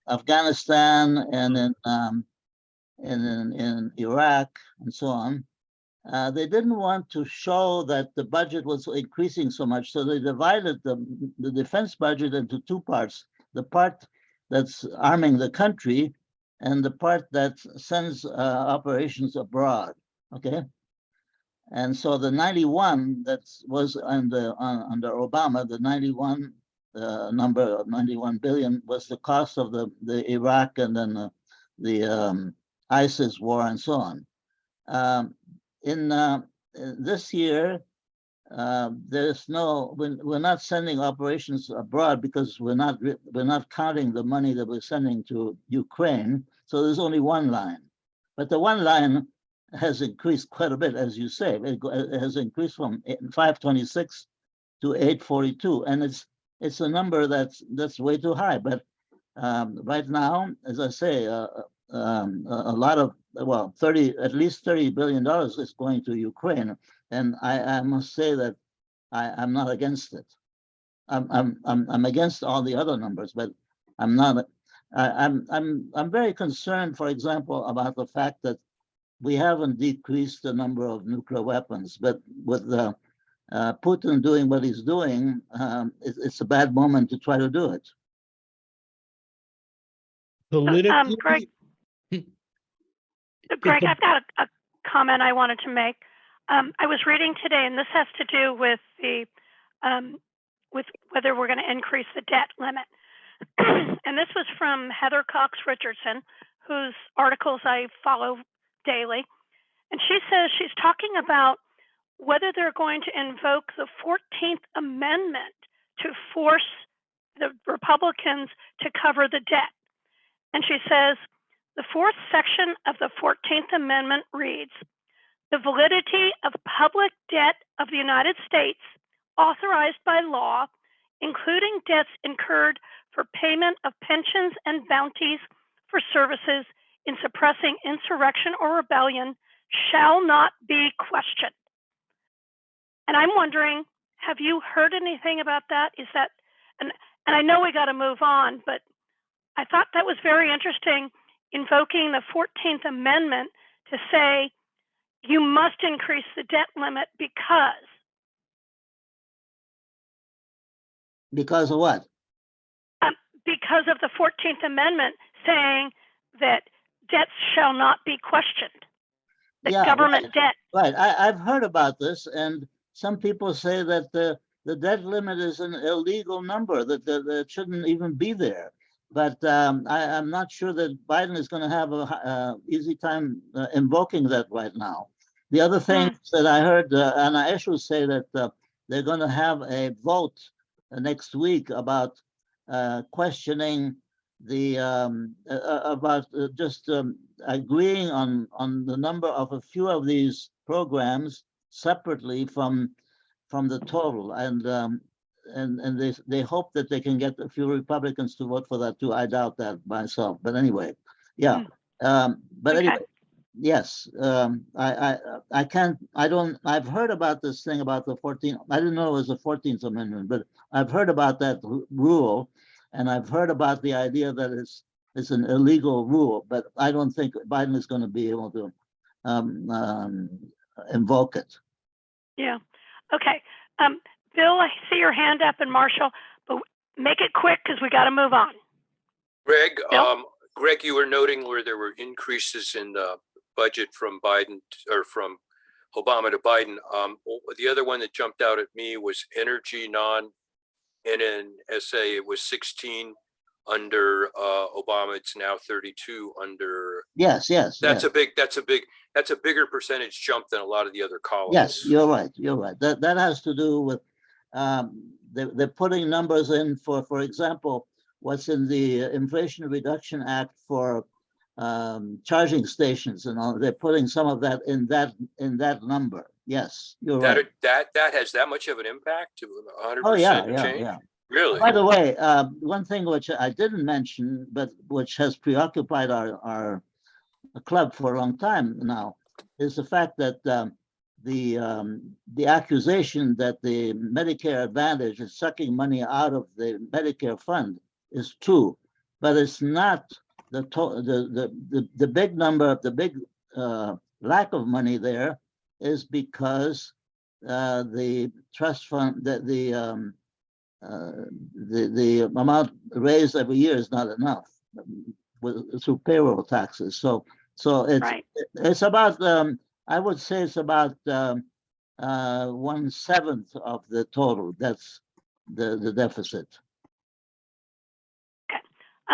Speaker 2: Afghanistan and in Iraq and so on, they didn't want to show that the budget was increasing so much, so they divided the defense budget into two parts: the part that's arming the country and the part that sends operations abroad. Okay. And so the 91 that was under Obama, the 91 number of 91 billion was the cost of the Iraq and then the ISIS war and so on. In this year, we're not sending operations abroad because we're not counting the money that we're sending to Ukraine. So there's only one line, but the one line has increased quite a bit, as you say. It has increased from 526 to 842, and it's a number that's way too high. But right now, as I say, a lot of at least $30 billion is going to Ukraine, and I must say that I'm not against it. I'm against all the other numbers, but I'm not. I'm very concerned, for example, about the fact that we haven't decreased the number of nuclear weapons, but with Putin doing what he's doing, it's a bad moment to try to do it.
Speaker 6: Greg, I've got a comment I wanted to make. I was reading today, and this has to do with with whether we're going to increase the debt limit. And this was from Heather Cox Richardson, whose articles I follow daily. And she says she's talking about whether they're going to invoke the 14th Amendment to force the Republicans to cover the debt. And she says, The fourth section of the 14th Amendment reads, the validity of public debt of the United States authorized by law, including debts incurred for payment of pensions and bounties for services in suppressing insurrection or rebellion, shall not be questioned. And I'm wondering, have you heard anything about that? Is that, and I know we got to move on, but I thought that was very interesting, invoking the 14th Amendment to say you must increase the debt limit because.
Speaker 2: Because of what?
Speaker 6: Because of the 14th Amendment saying that debts shall not be questioned. The government debt.
Speaker 2: Right. I've heard about this, and some people say that the debt limit is an illegal number, that it shouldn't even be there. But I'm not sure that Biden is going to have a easy time invoking that right now. The other thing that I heard Anna Eshel say that they're going to have a vote next week about questioning the agreeing on the number of a few of these programs separately from the total, and they hope that they can get a few Republicans to vote for that too. I doubt that myself, but anyway, yeah. But anyway, yes, I've heard about this thing about the 14th. I didn't know it was the 14th Amendment, but I've heard about that rule, and I've heard about the idea that it's an illegal rule, but I don't think Biden is going to be able to invoke it.
Speaker 6: Yeah. Okay. Bill, I see your hand up, and Marshall, but make it quick because we got to move on.
Speaker 10: Greg, Greg, you were noting where there were increases in the budget from Biden or from Obama to Biden. The other one that jumped out at me was energy non-NNSA. It was 16 under Obama. It's now 32 under.
Speaker 2: Yes.
Speaker 10: That's a bigger percentage jump than a lot of the other columns.
Speaker 2: Yes, you're right. That has to do with they're putting numbers in for example, what's in the Inflation Reduction Act for charging stations and all. They're putting some of that in that number. Yes, you're right.
Speaker 10: That has that much of an impact to 100%.
Speaker 2: Oh yeah.
Speaker 10: Really?
Speaker 2: By the way, one thing which I didn't mention, but which has preoccupied our club for a long time now, is the fact that the accusation that the Medicare Advantage is sucking money out of the Medicare fund is true, but it's not the big number. The big lack of money there is because the trust fund that the amount raised every year is not enough through payroll taxes. So it's about I would say it's about 1/7 of the total. That's the deficit.
Speaker 6: Okay,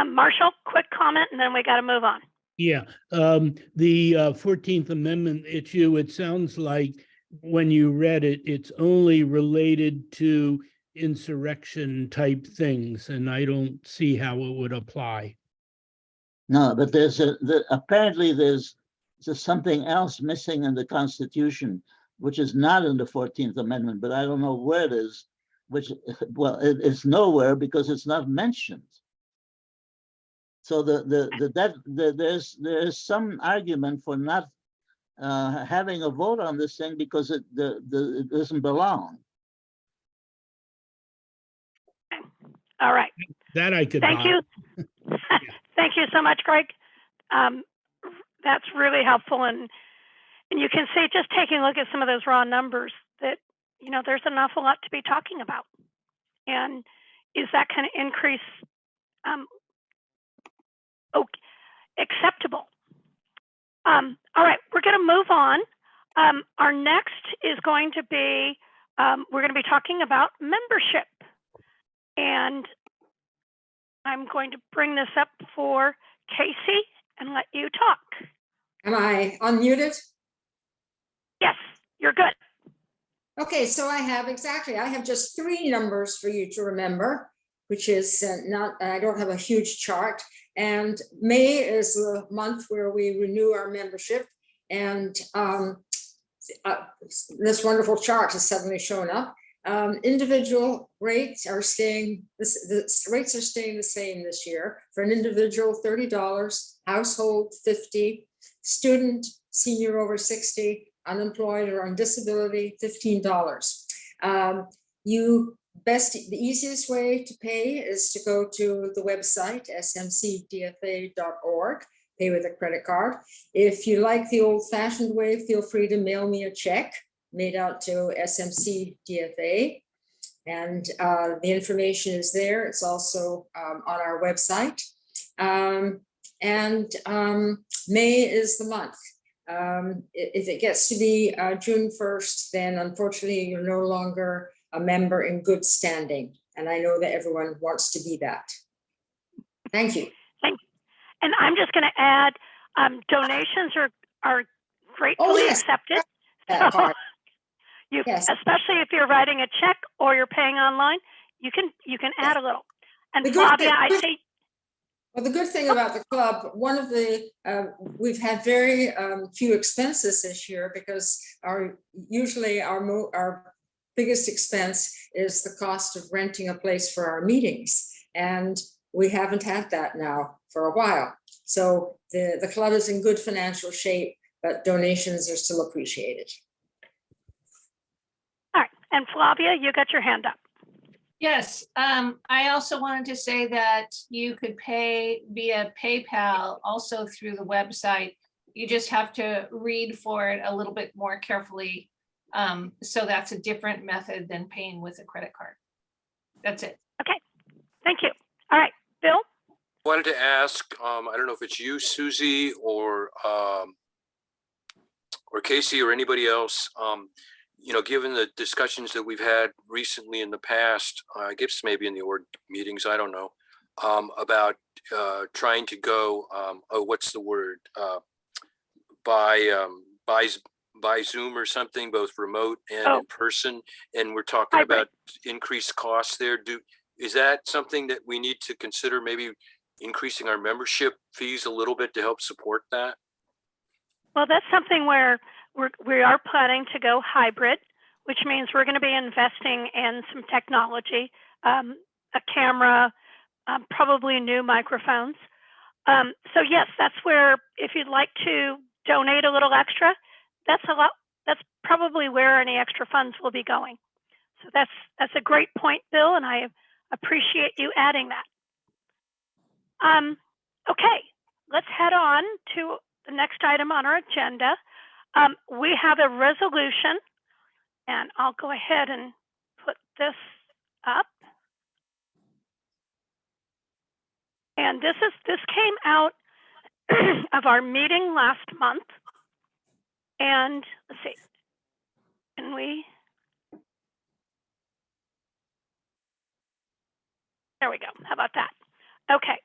Speaker 6: Marshall, quick comment, and then we got to move on.
Speaker 7: Yeah, the 14th Amendment issue. It sounds like when you read it, it's only related to insurrection type things, and I don't see how it would apply.
Speaker 2: No, but apparently there's something else missing in the Constitution, which is not in the 14th Amendment, but I don't know where it is, it's nowhere because it's not mentioned. So there's some argument for not having a vote on this thing because it doesn't belong.
Speaker 6: All right.
Speaker 7: That I could.
Speaker 6: Thank you. Thank you so much, Greg. That's really helpful, and you can see, just taking a look at some of those raw numbers, that there's an awful lot to be talking about. And is that kind of increase acceptable? All right, we're going to move on. Our next is going to be we're going to be talking about membership, and I'm going to bring this up for Casey and let you talk.
Speaker 13: Am I unmuted?
Speaker 6: Yes, you're good.
Speaker 13: Okay, so I have just 3 numbers for you to remember. which is not, I don't have a huge chart. And May is the month where we renew our membership. And this wonderful chart has suddenly shown up. Individual rates are staying, the rates are staying the same this year. For an individual, $30, household, $50, student, senior over 60, unemployed or on disability, $15. The easiest way to pay is to go to the website, smcdfa.org, pay with a credit card. If you like the old fashioned way, feel free to mail me a check made out to SMC DFA. And the information is there. It's also on our website. May is the month. If it gets to be June 1st, then unfortunately you're no longer a member in good standing. And I know that everyone wants to be that. Thank you.
Speaker 6: And I'm just going to add, donations are gratefully accepted. So
Speaker 13: Yes.
Speaker 6: Especially if you're writing a check or you're paying online, you can add a little. And Flavia, I see.
Speaker 13: Well, the good thing about the club, one of the, we've had very few expenses this year because usually our biggest expense is the cost of renting a place for our meetings. And we haven't had that now for a while. So the club is in good financial shape, but donations are still appreciated.
Speaker 6: All right, and Flavia, you got your hand up.
Speaker 14: Yes, I also wanted to say that you could pay via PayPal also through the website. You just have to read for it a little bit more carefully. So that's a different method than paying with a credit card. That's it.
Speaker 6: Okay, thank you. All right, Bill?
Speaker 10: Wanted to ask, I don't know if it's you, Susie, or Casey or anybody else, you know, given the discussions that we've had recently in the past, I guess maybe in the org meetings, I don't know, about trying to go, what's the word, by Zoom or something, both remote and in person, and we're talking about increased costs there. Is that something that we need to consider, maybe increasing our membership fees a little bit to help support that? Well,
Speaker 6: that's something where we are planning to go hybrid, which means we're going to be investing in some technology, a camera, probably new microphones. So yes, that's where, if you'd like to donate a little extra, that's probably where any extra funds will be going. So that's a great point, Bill, and I appreciate you adding that. Okay, let's head on to the next item on our agenda. We have a resolution, and I'll go ahead and put this up. And this came out of our meeting last month. And let's see, can we? There we go. How about that? Okay.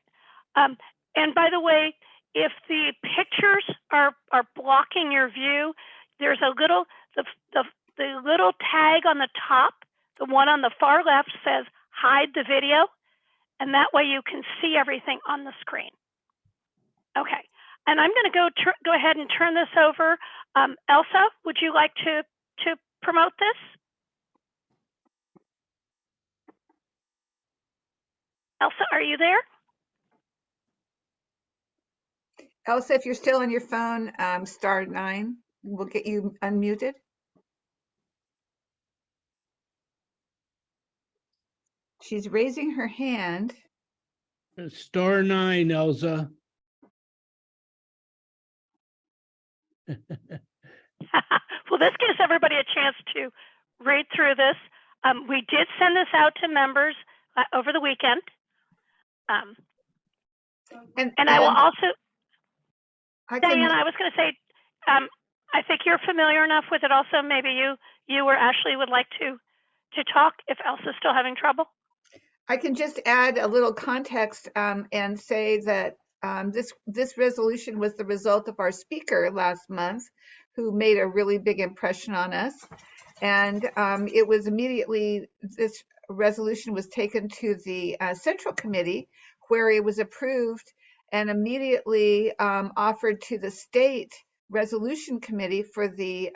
Speaker 6: And by the way, if the pictures are blocking your view, there's a little, the little tag on the top, the one on the far left says hide the video, and that way you can see everything on the screen. Okay, and I'm going to go ahead and turn this over. Elsa, would you like to promote this? Elsa, are you there?
Speaker 5: Elsa, if you're still on your phone, *9 will get you unmuted. She's raising her hand.
Speaker 7: *9, Elsa.
Speaker 6: Well, this gives everybody a chance to read through this. We did send this out to members over the weekend. And I will also, Diane, I was going to say, I think you're familiar enough with it also. Maybe you or Ashley would like to talk if Elsa's still having trouble.
Speaker 5: I can just add a little context and say that this resolution was the result of our speaker last month, who made a really big impression on us. And it was immediately, this resolution was taken to the Central Committee, where it was approved and immediately offered to the State Resolution Committee for the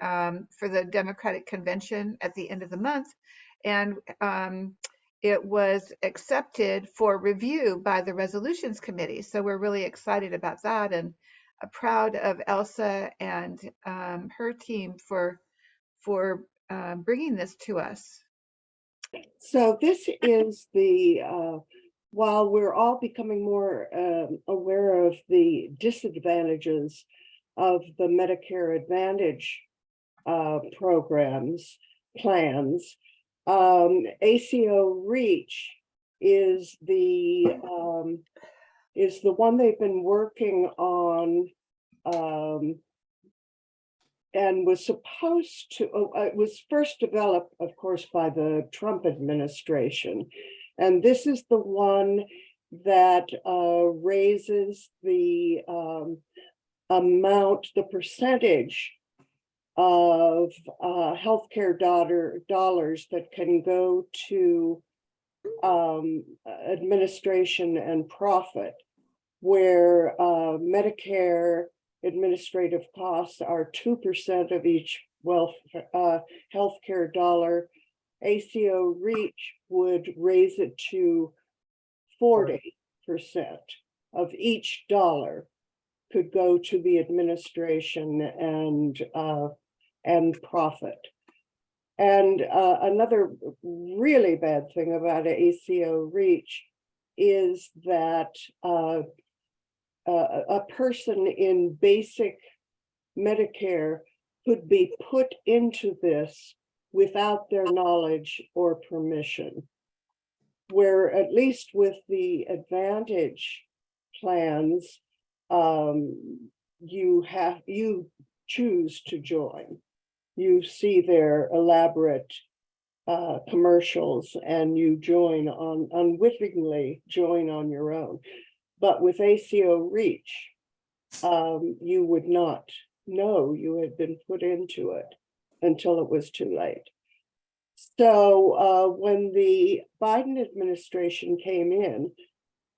Speaker 5: Democratic Convention at the end of the month. And it was accepted for review by the Resolutions Committee. So we're really excited about that, and proud of Elsa and her team for bringing this to us.
Speaker 8: So this is the, while we're all becoming more aware of the disadvantages of the Medicare Advantage plans, ACO REACH is the one they've been working on, and was supposed to, it was first developed, of course, by the Trump administration. And this is the one that raises the amount, the percentage of healthcare dollars that can go to administration and profit, where Medicare administrative costs are 2% of each healthcare dollar. ACO REACH would raise it to 40% of each dollar could go to the administration and profit. And another really bad thing about ACO REACH is that a person in basic Medicare could be put into this without their knowledge or permission, where at least with the Advantage plans, you choose to join. You see their elaborate commercials and you join unwittingly join on your own. But with ACO REACH, you would not know you had been put into it until it was too late. So when the Biden administration came in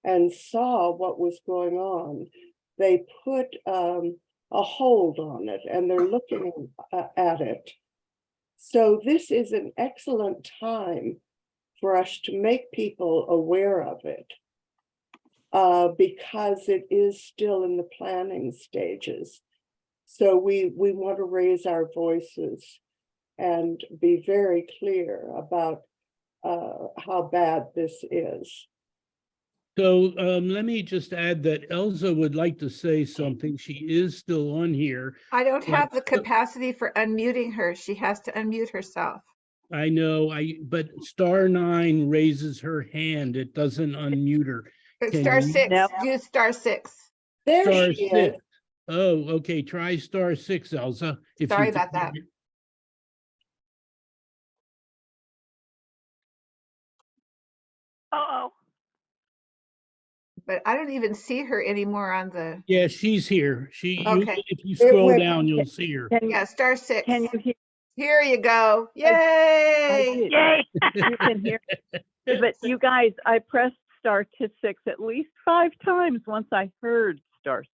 Speaker 8: and saw what was going on, they put a hold on it, and they're looking at it. So this is an excellent time for us to make people aware of it, because it is still in the planning stages. So we want to raise our voices and be very clear about how bad this is.
Speaker 7: So let me just add that Elsa would like to say something. She is still on here.
Speaker 5: I don't have the capacity for unmuting her. She has to unmute herself.
Speaker 7: I know, but *9 raises her hand. It doesn't unmute her.
Speaker 5: Star 6, do star 6.
Speaker 8: There
Speaker 7: Star
Speaker 8: she
Speaker 7: 6.
Speaker 8: is.
Speaker 7: Oh, okay. Try *6, Elsa.
Speaker 5: Sorry about that.
Speaker 6: Uh-oh.
Speaker 5: But I don't even see her anymore on the.
Speaker 7: Yeah, she's here.
Speaker 5: Okay.
Speaker 7: If you scroll down, you'll see her.
Speaker 5: Yeah, star 6.
Speaker 15: Can you hear?
Speaker 5: Here you go. Yay!
Speaker 6: Yay!
Speaker 15: You can hear. But you guys, I pressed *6 at least 5 times once I heard *6.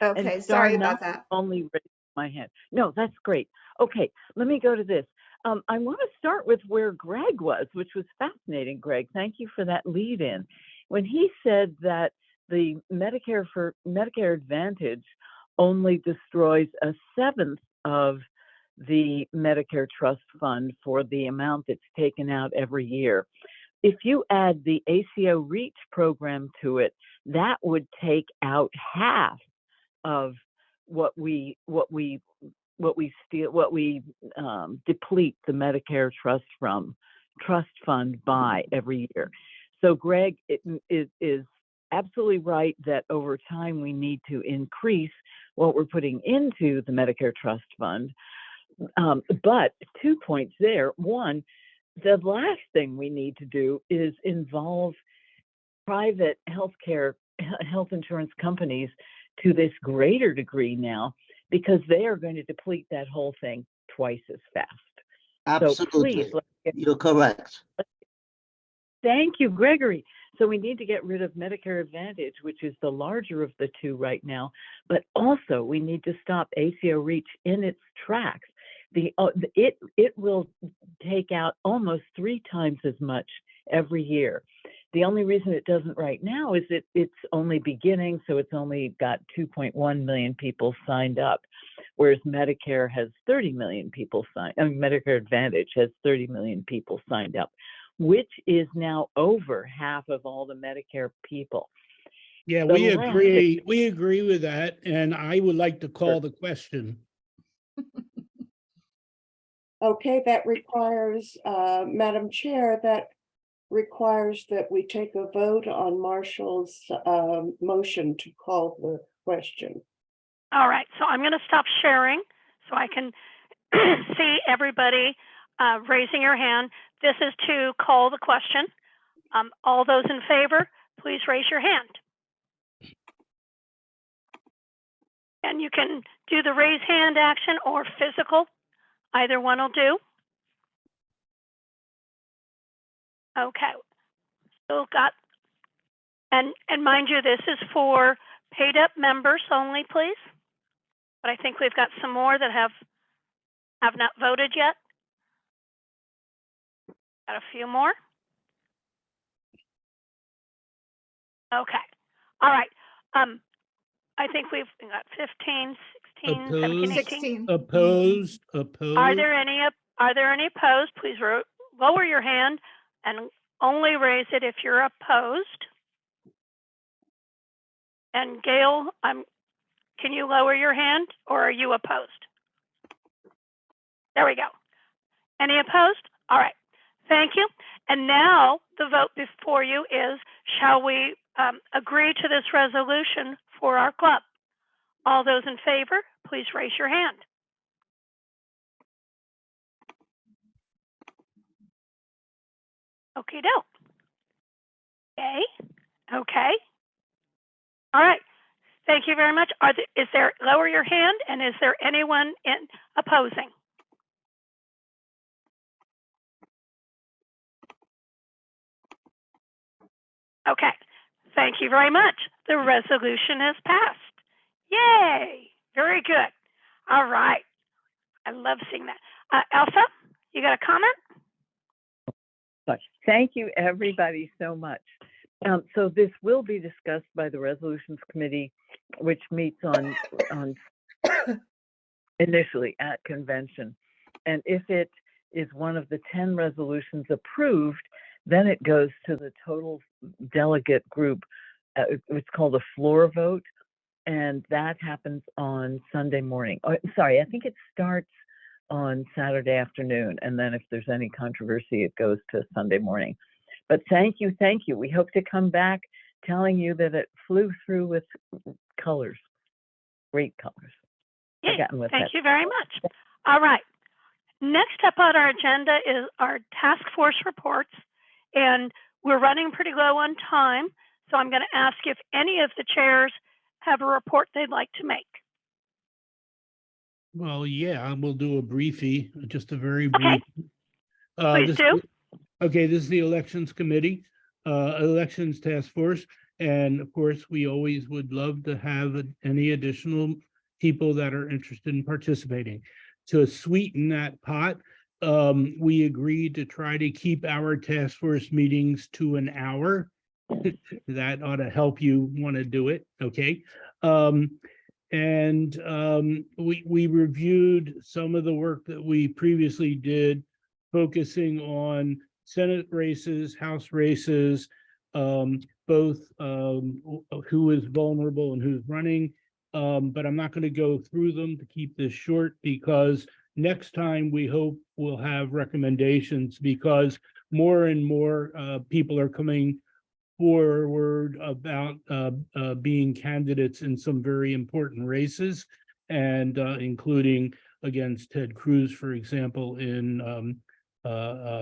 Speaker 5: Okay,
Speaker 15: and
Speaker 5: sorry
Speaker 15: *9
Speaker 5: about that.
Speaker 15: only raised my hand. No, that's great. Okay, let me go to this. I want to start with where Greg was, which was fascinating, Greg. Thank you for that lead in. When he said that the Medicare Advantage only destroys 1/7 of the Medicare Trust Fund for the amount that's taken out every year. If you add the ACO REACH program to it, that would take out half of what we deplete the Medicare Trust Fund by every year. So Greg is absolutely right that over time we need to increase what we're putting into the Medicare Trust Fund. But 2 points there. One, the last thing we need to do is involve private health insurance companies to this greater degree now, because they are going to deplete that whole thing twice as fast. So please,
Speaker 2: Absolutely. You're correct.
Speaker 15: thank you, Gregory. So we need to get rid of Medicare Advantage, which is the larger of the two right now, but also we need to stop ACO REACH in its tracks. It will take out almost 3 times as much every year. The only reason it doesn't right now is it's only beginning, so it's only got 2.1 million people signed up, whereas Medicare has 30 million people signed. I mean, Medicare Advantage has 30 million people signed up, which is now over half of all the Medicare people.
Speaker 7: Yeah,
Speaker 15: The
Speaker 7: we
Speaker 15: last-
Speaker 7: agree. We agree with that. And I would like to call the question.
Speaker 8: Okay, that requires, Madam Chair, that requires that we take a vote on Marshall's motion to call the question.
Speaker 6: All right, so I'm going to stop sharing so I can see everybody raising your hand. This is to call the question. All those in favor, please raise your hand. And you can do the raise hand action or physical. Either one will do. Okay. Still got, and mind you, this is for paid up members only, please. But I think we've got some more that have not voted yet. Got a few more. Okay. All right. I think we've got 15, 16, 17, 18.
Speaker 7: Opposed.
Speaker 6: Are there any opposed? Please lower your hand and only raise it if you're opposed. And Gail, can you lower your hand or are you opposed? There we go. Any opposed? All right. Thank you. And now the vote before you is, shall we agree to this resolution for our club? All those in favor, please raise your hand. Okay, doke. Okay. Okay. All right. Thank you very much. Is there, lower your hand, and is there anyone opposing? Okay. Thank you very much. The resolution has passed. Yay. Very good. All right. I love seeing that. Elsa, you got a comment?
Speaker 15: Thank you, everybody, so much. So this will be discussed by the Resolutions Committee, which meets on initially at convention. And if it is one of the 10 resolutions approved, then it goes to the total delegate group. It's called a floor vote, and that happens on Sunday morning. Oh, sorry, I think it starts on Saturday afternoon, and then if there's any controversy, it goes to Sunday morning. But thank you, thank you. We hope to come back telling you that it flew through with colors, great colors.
Speaker 6: Yeah, thank you very much. All right. Next up on our agenda is our task force reports, and we're running pretty low on time, so I'm going to ask if any of the chairs have a report they'd like to make.
Speaker 7: Well, yeah, we'll do a briefie, just a very brief.
Speaker 6: Please do.
Speaker 7: Okay, this is the Elections Committee, Elections Task Force. And of course, we always would love to have any additional people that are interested in participating. To sweeten that pot, we agreed to try to keep our task force meetings to an hour. That ought to help you want to do it, okay? We reviewed some of the work that we previously did, focusing on Senate races, House races, both who is vulnerable and who's running. But I'm not going to go through them to keep this short, because next time we hope we'll have recommendations, because more and more people are coming forward about being candidates in some very important races, and including against Ted Cruz, for example, in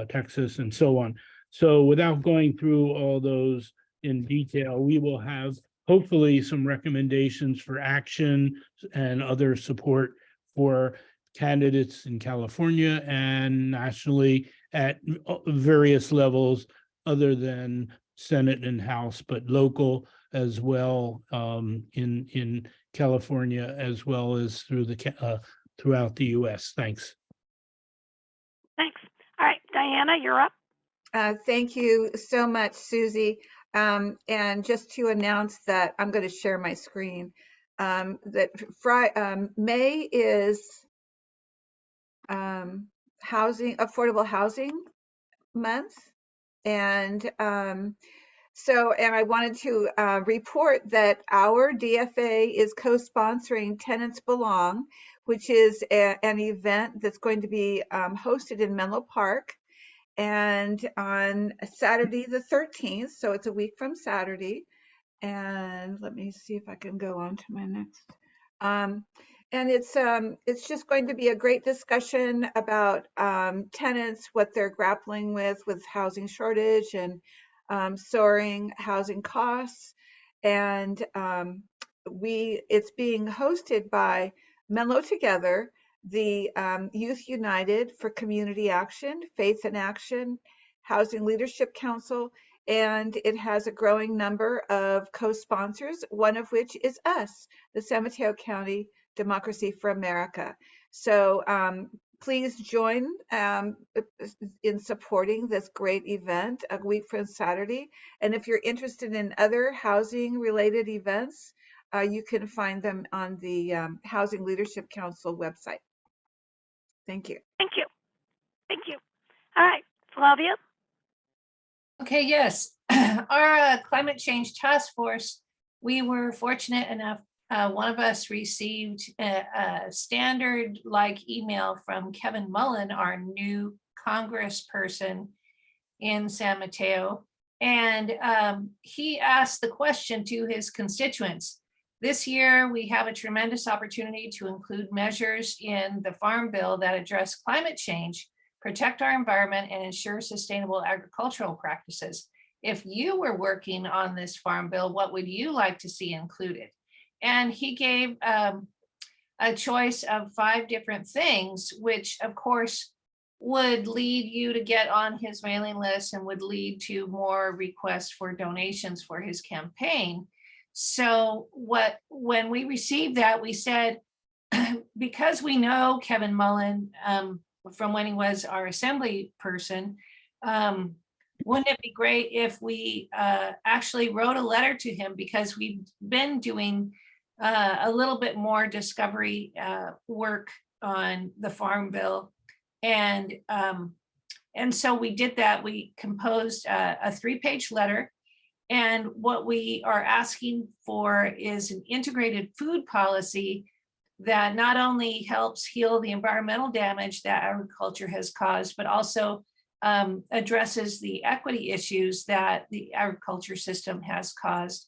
Speaker 7: Texas and so on. So without going through all those in detail, we will have hopefully some recommendations for action and other support for candidates in California and nationally at various levels other than Senate and House, but local as well, in California, as well as throughout the US. Thanks.
Speaker 6: Thanks. All right, Diana, you're up.
Speaker 5: Thank you so much, Susie. And just to announce that I'm going to share my screen, that May is affordable housing month. And and I wanted to report that our DFA is co-sponsoring Tenants Belong, which is an event that's going to be hosted in Menlo Park, and on Saturday the 13th, so it's a week from Saturday. And let me see if I can go on to my next. And it's just going to be a great discussion about tenants, what they're grappling with housing shortage and soaring housing costs. And it's being hosted by Menlo Together, the Youth United for Community Action, Faith in Action, Housing Leadership Council, and it has a growing number of co-sponsors, one of which is us, the San Mateo County Democracy for America. So please join in supporting this great event a week from Saturday. And if you're interested in other housing related events, you can find them on the Housing Leadership Council website. Thank you.
Speaker 6: Thank you. Thank you. All right, Flavia.
Speaker 14: Okay, yes. Our climate change task force, we were fortunate enough, one of us received a standard like email from Kevin Mullen, our new congressperson in San Mateo. And he asked the question to his constituents. This year, we have a tremendous opportunity to include measures in the Farm Bill that address climate change, protect our environment, and ensure sustainable agricultural practices. If you were working on this Farm Bill, what would you like to see included? And he gave a choice of 5 different things, which of course would lead you to get on his mailing list and would lead to more requests for donations for his campaign. So when we received that, we said, because we know Kevin Mullen from when he was our assembly person, wouldn't it be great if we actually wrote a letter to him, because we've been doing a little bit more discovery work on the Farm Bill. And so we did that. We composed a 3-page letter. And what we are asking for is an integrated food policy that not only helps heal the environmental damage that agriculture has caused, but also addresses the equity issues that the agriculture system has caused.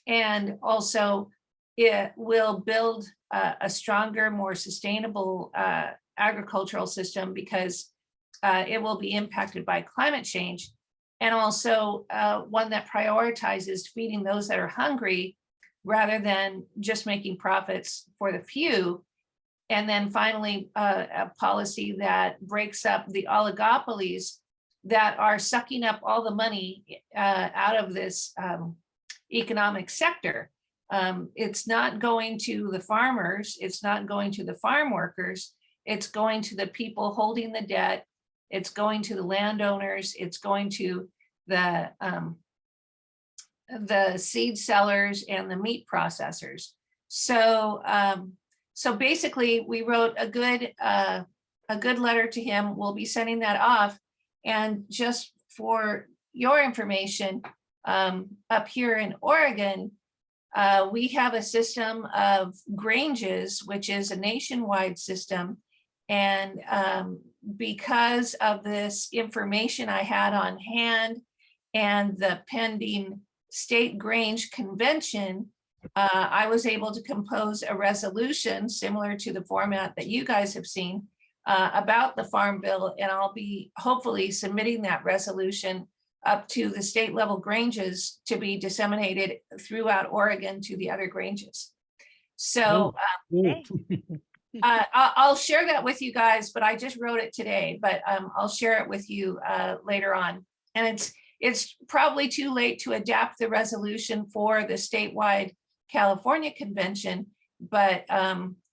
Speaker 14: And also it will build a stronger, more sustainable agricultural system, because it will be impacted by climate change. And also one that prioritizes feeding those that are hungry rather than just making profits for the few. And then finally, a policy that breaks up the oligopolies that are sucking up all the money out of this economic sector. It's not going to the farmers, it's not going to the farm workers, it's going to the people holding the debt, it's going to the landowners, it's going to the seed sellers and the meat processors. So so basically we wrote a good letter to him. We'll be sending that off. And just for your information, up here in Oregon, we have a system of granges, which is a nationwide system. And because of this information I had on hand and the pending state grange convention, I was able to compose a resolution similar to the format that you guys have seen about the Farm Bill. And I'll be hopefully submitting that resolution up to the state level granges to be disseminated throughout Oregon to the other granges. So I'll share that with you guys, but I just wrote it today, but I'll share it with you later on. And it's probably too late to adapt the resolution for the statewide California convention, but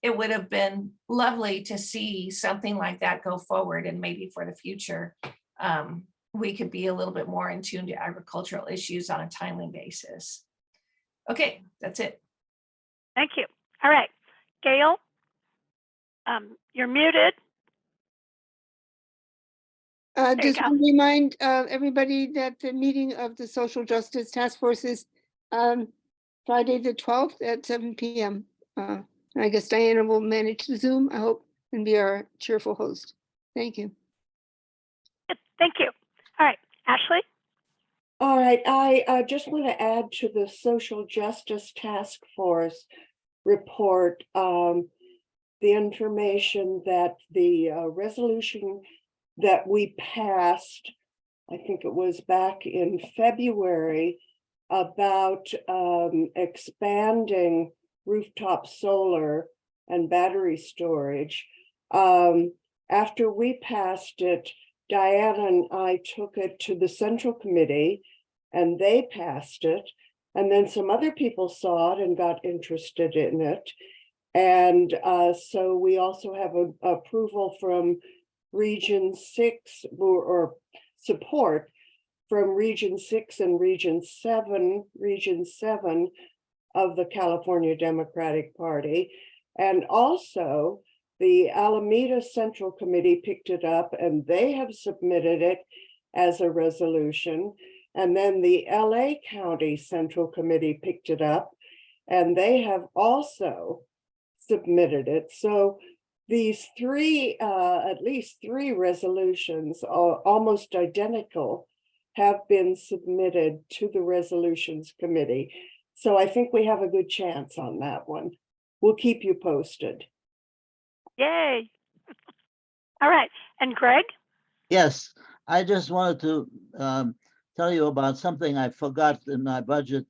Speaker 14: it would have been lovely to see something like that go forward, and maybe for the future, we could be a little bit more in tune to agricultural issues on a timely basis. Okay, that's it.
Speaker 6: Thank you. All right, Gail, you're muted.
Speaker 16: Just want to remind everybody that the meeting of the Social Justice Task Force is Friday the 12th at 7 p.m. I guess Diana will manage the Zoom, I hope, and be our cheerful host. Thank you.
Speaker 6: Thank you. All right, Ashley?
Speaker 8: All right, I just want to add to the Social Justice Task Force report the information that the resolution that we passed, I think it was back in February, about expanding rooftop solar and battery storage. After we passed it, Diana and I took it to the Central Committee and they passed it. And then some other people saw it and got interested in it. And so we also have approval from Region 6 or support from Region 6 and Region 7 of the California Democratic Party. And also the Alameda Central Committee picked it up and they have submitted it as a resolution. And then the LA County Central Committee picked it up and they have also submitted it. So these three, at least three resolutions, almost identical, have been submitted to the Resolutions Committee. So I think we have a good chance on that one. We'll keep you posted.
Speaker 6: Yay. All right, and Greg?
Speaker 2: Yes, I just wanted to tell you about something I forgot in my budget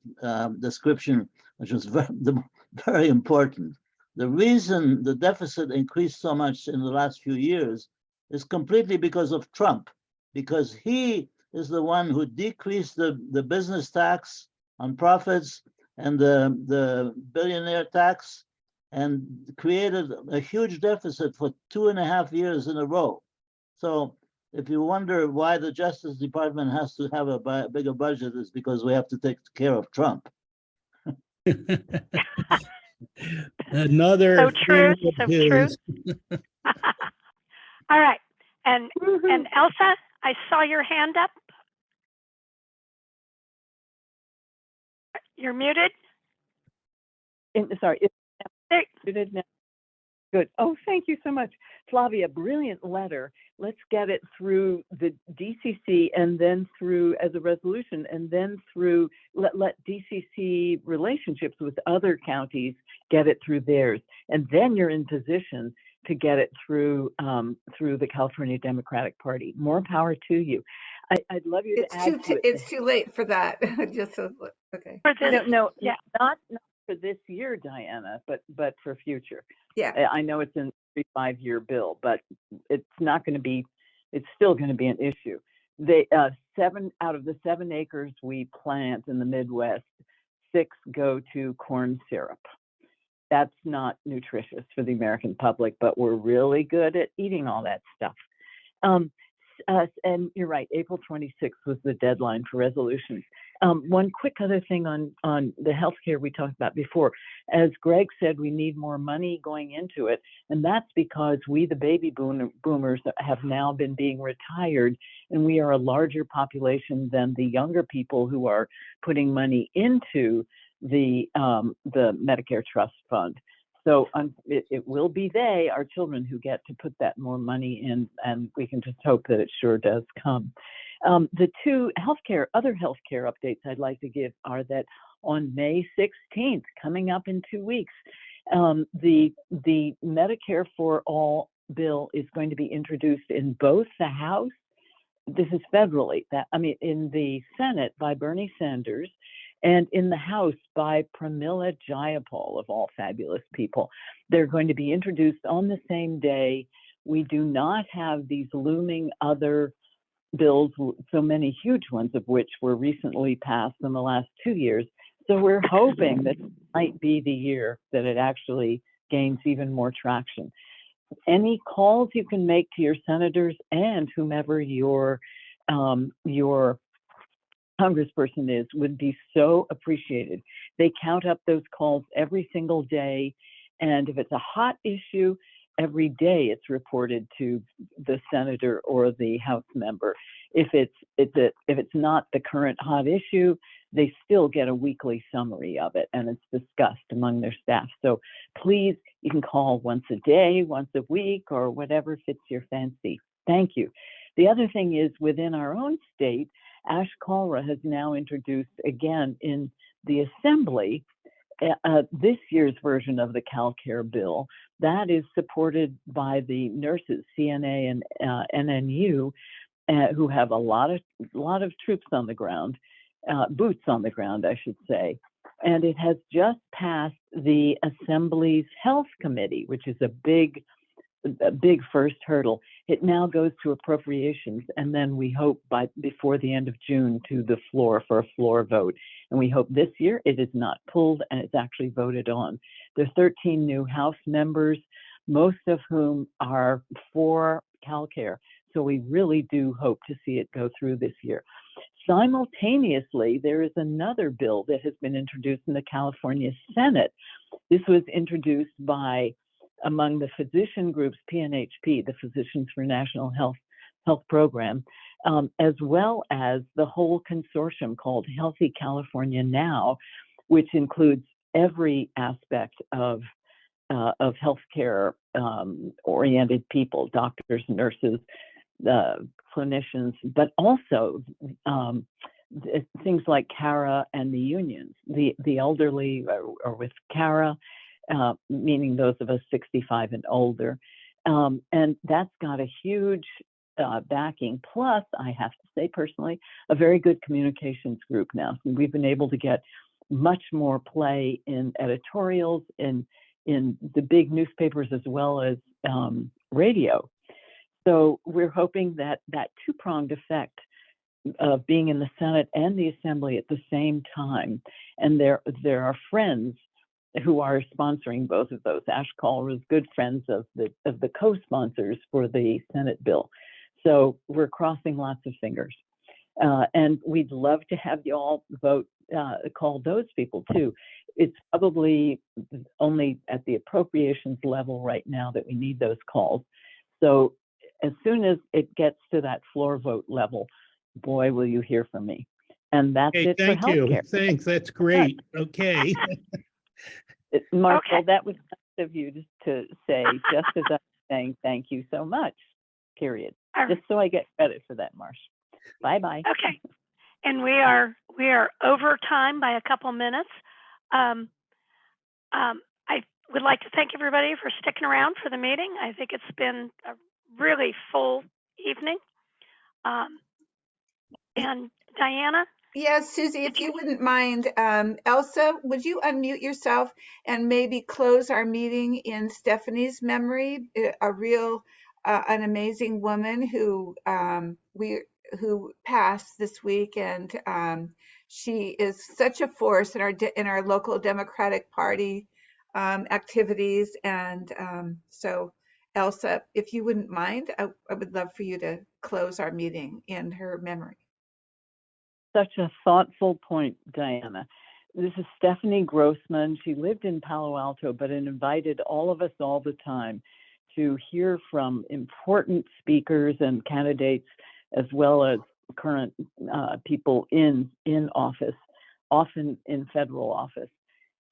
Speaker 2: description, which was very important. The reason the deficit increased so much in the last few years is completely because of Trump, because he is the one who decreased the business tax on profits and the billionaire tax and created a huge deficit for 2.5 years in a row. So if you wonder why the Justice Department has to have a bigger budget, it's because we have to take care of Trump.
Speaker 7: Another
Speaker 6: So true,
Speaker 7: thing
Speaker 6: so
Speaker 7: of
Speaker 6: true.
Speaker 7: his.
Speaker 6: All right, and Elsa, I saw your hand up. You're muted.
Speaker 15: Sorry, it's
Speaker 6: There-
Speaker 15: muted now. Good. Oh, thank you so much. Flavia, brilliant letter. Let's get it through the DCC and then through as a resolution and then through, let DCC relationships with other counties get it through theirs. And then you're in position to get it through through the California Democratic Party. More power to you. I'd love you to add to it.
Speaker 5: It's too late for that. Just so, okay.
Speaker 6: For this,
Speaker 15: No,
Speaker 6: yeah.
Speaker 15: not for this year, Diana, but for future.
Speaker 5: Yeah.
Speaker 15: I know it's in a 5-year bill, but it's not going to be, it's still going to be an issue. They 7 out of the 7 acres we plant in the Midwest, 6 go to corn syrup. That's not nutritious for the American public, but we're really good at eating all that stuff. And you're right, April 26th was the deadline for resolutions. One quick other thing on the healthcare we talked about before. As Greg said, we need more money going into it. And that's because we, the baby boomers, have now been being retired, and we are a larger population than the younger people who are putting money into the Medicare Trust Fund. So it will be they, our children, who get to put that more money in, and we can just hope that it sure does come. The 2 other healthcare updates I'd like to give are that on May 16th, coming up in 2 weeks, the Medicare for All bill is going to be introduced in both the House, this is federally, in the Senate by Bernie Sanders, And in the House by Pramila Jayapal, of all fabulous people. They're going to be introduced on the same day. We do not have these looming other bills, so many huge ones of which were recently passed in the last 2 years. So we're hoping that it might be the year that it actually gains even more traction. Any calls you can make to your senators and whomever your congressperson is would be so appreciated. They count up those calls every single day. And if it's a hot issue, every day it's reported to the senator or the House member. If it's not the current hot issue, they still get a weekly summary of it, and it's discussed among their staff. So please, you can call once a day, once a week, or whatever fits your fancy. Thank you. The other thing is, within our own state, Ash Kalra has now introduced again in the Assembly this year's version of the CalCare bill that is supported by the nurses, CNA and NNU, who have a lot of troops on the ground, boots on the ground, I should say. And it has just passed the Assembly's Health Committee, which is a big first hurdle. It now goes to appropriations, and then we hope before the end of June to the floor for a floor vote. And we hope this year it is not pulled and it's actually voted on. There are 13 new House members, most of whom are for CalCare. So we really do hope to see it go through this year. Simultaneously, there is another bill that has been introduced in the California Senate. This was introduced by, among the physician groups, PNHP, the Physicians for National Health Program, as well as the whole consortium called Healthy California Now, which includes every aspect of healthcare oriented people, doctors, nurses, clinicians, but also things like CARA and the unions. The elderly are with CARA, meaning those of us 65 and older. And that's got a huge backing. Plus, I have to say personally, a very good communications group now. So we've been able to get much more play in editorials, in the big newspapers, as well as radio. So we're hoping that that two-pronged effect of being in the Senate and the Assembly at the same time, and there are friends who are sponsoring both of those. Ash Kalra is good friends of the co-sponsors for the Senate bill. So we're crossing lots of fingers. And we'd love to have you all vote, call those people too. It's probably only at the appropriations level right now that we need those calls. So as soon as it gets to that floor vote level, boy, will you hear from me. And that's it for
Speaker 7: Thank you.
Speaker 15: healthcare.
Speaker 7: Thanks. That's great. Okay.
Speaker 15: Marshall, that was nice of you to say, just as I'm saying thank you so much, period. Just so I get credit for that, Marsh. Bye-bye.
Speaker 6: Okay. And we are over time by a couple minutes. I would like to thank everybody for sticking around for the meeting. I think it's been a really full evening. And Diana?
Speaker 5: Yes, Susie, if you wouldn't mind, Elsa, would you unmute yourself and maybe close our meeting in Stephanie's memory? An amazing woman who passed this week, and she is such a force in our local Democratic Party activities. And so, Elsa, if you wouldn't mind, I would love for you to close our meeting in her memory.
Speaker 15: Such a thoughtful point, Diana. This is Stephanie Grossman. She lived in Palo Alto, but invited all of us all the time to hear from important speakers and candidates, as well as current people in office, often in federal office,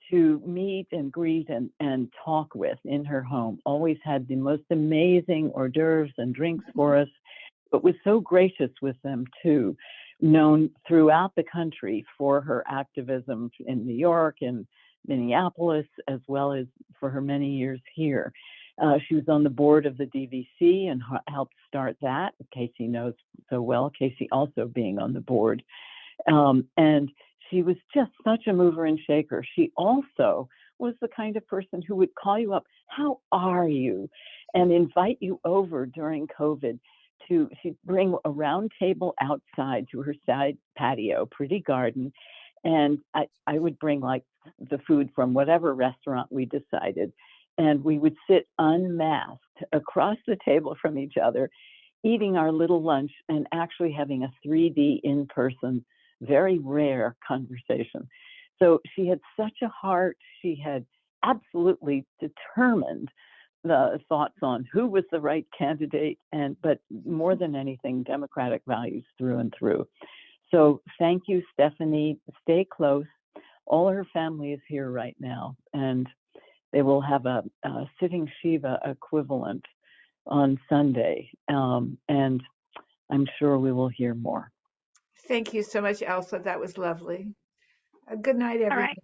Speaker 15: to meet and greet and talk with in her home. Always had the most amazing hors d'oeuvres and drinks for us, but was so gracious with them too. Known throughout the country for her activism in New York and Minneapolis, as well as for her many years here. She was on the board of the DVC and helped start that. Casey knows so well, Casey also being on the board. And she was just such a mover and shaker. She also was the kind of person who would call you up, how are you? And invite you over during COVID she'd bring a round table outside to her side patio, pretty garden. And I would bring like the food from whatever restaurant we decided. And we would sit unmasked across the table from each other, eating our little lunch and actually having a 3D in-person, very rare conversation. So she had such a heart. She had absolutely determined the thoughts on who was the right candidate, but more than anything, democratic values through and through. So thank you, Stephanie. Stay close. All her family is here right now, and they will have a sitting Shiva equivalent on Sunday, and I'm sure we will hear more.
Speaker 5: Thank you so much, Elsa. That was lovely. Good night,
Speaker 6: All
Speaker 5: everyone.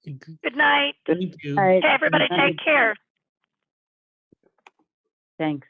Speaker 6: right. Good night.
Speaker 7: Thank you.
Speaker 15: All right.
Speaker 6: Okay, everybody, take care.
Speaker 15: Thanks.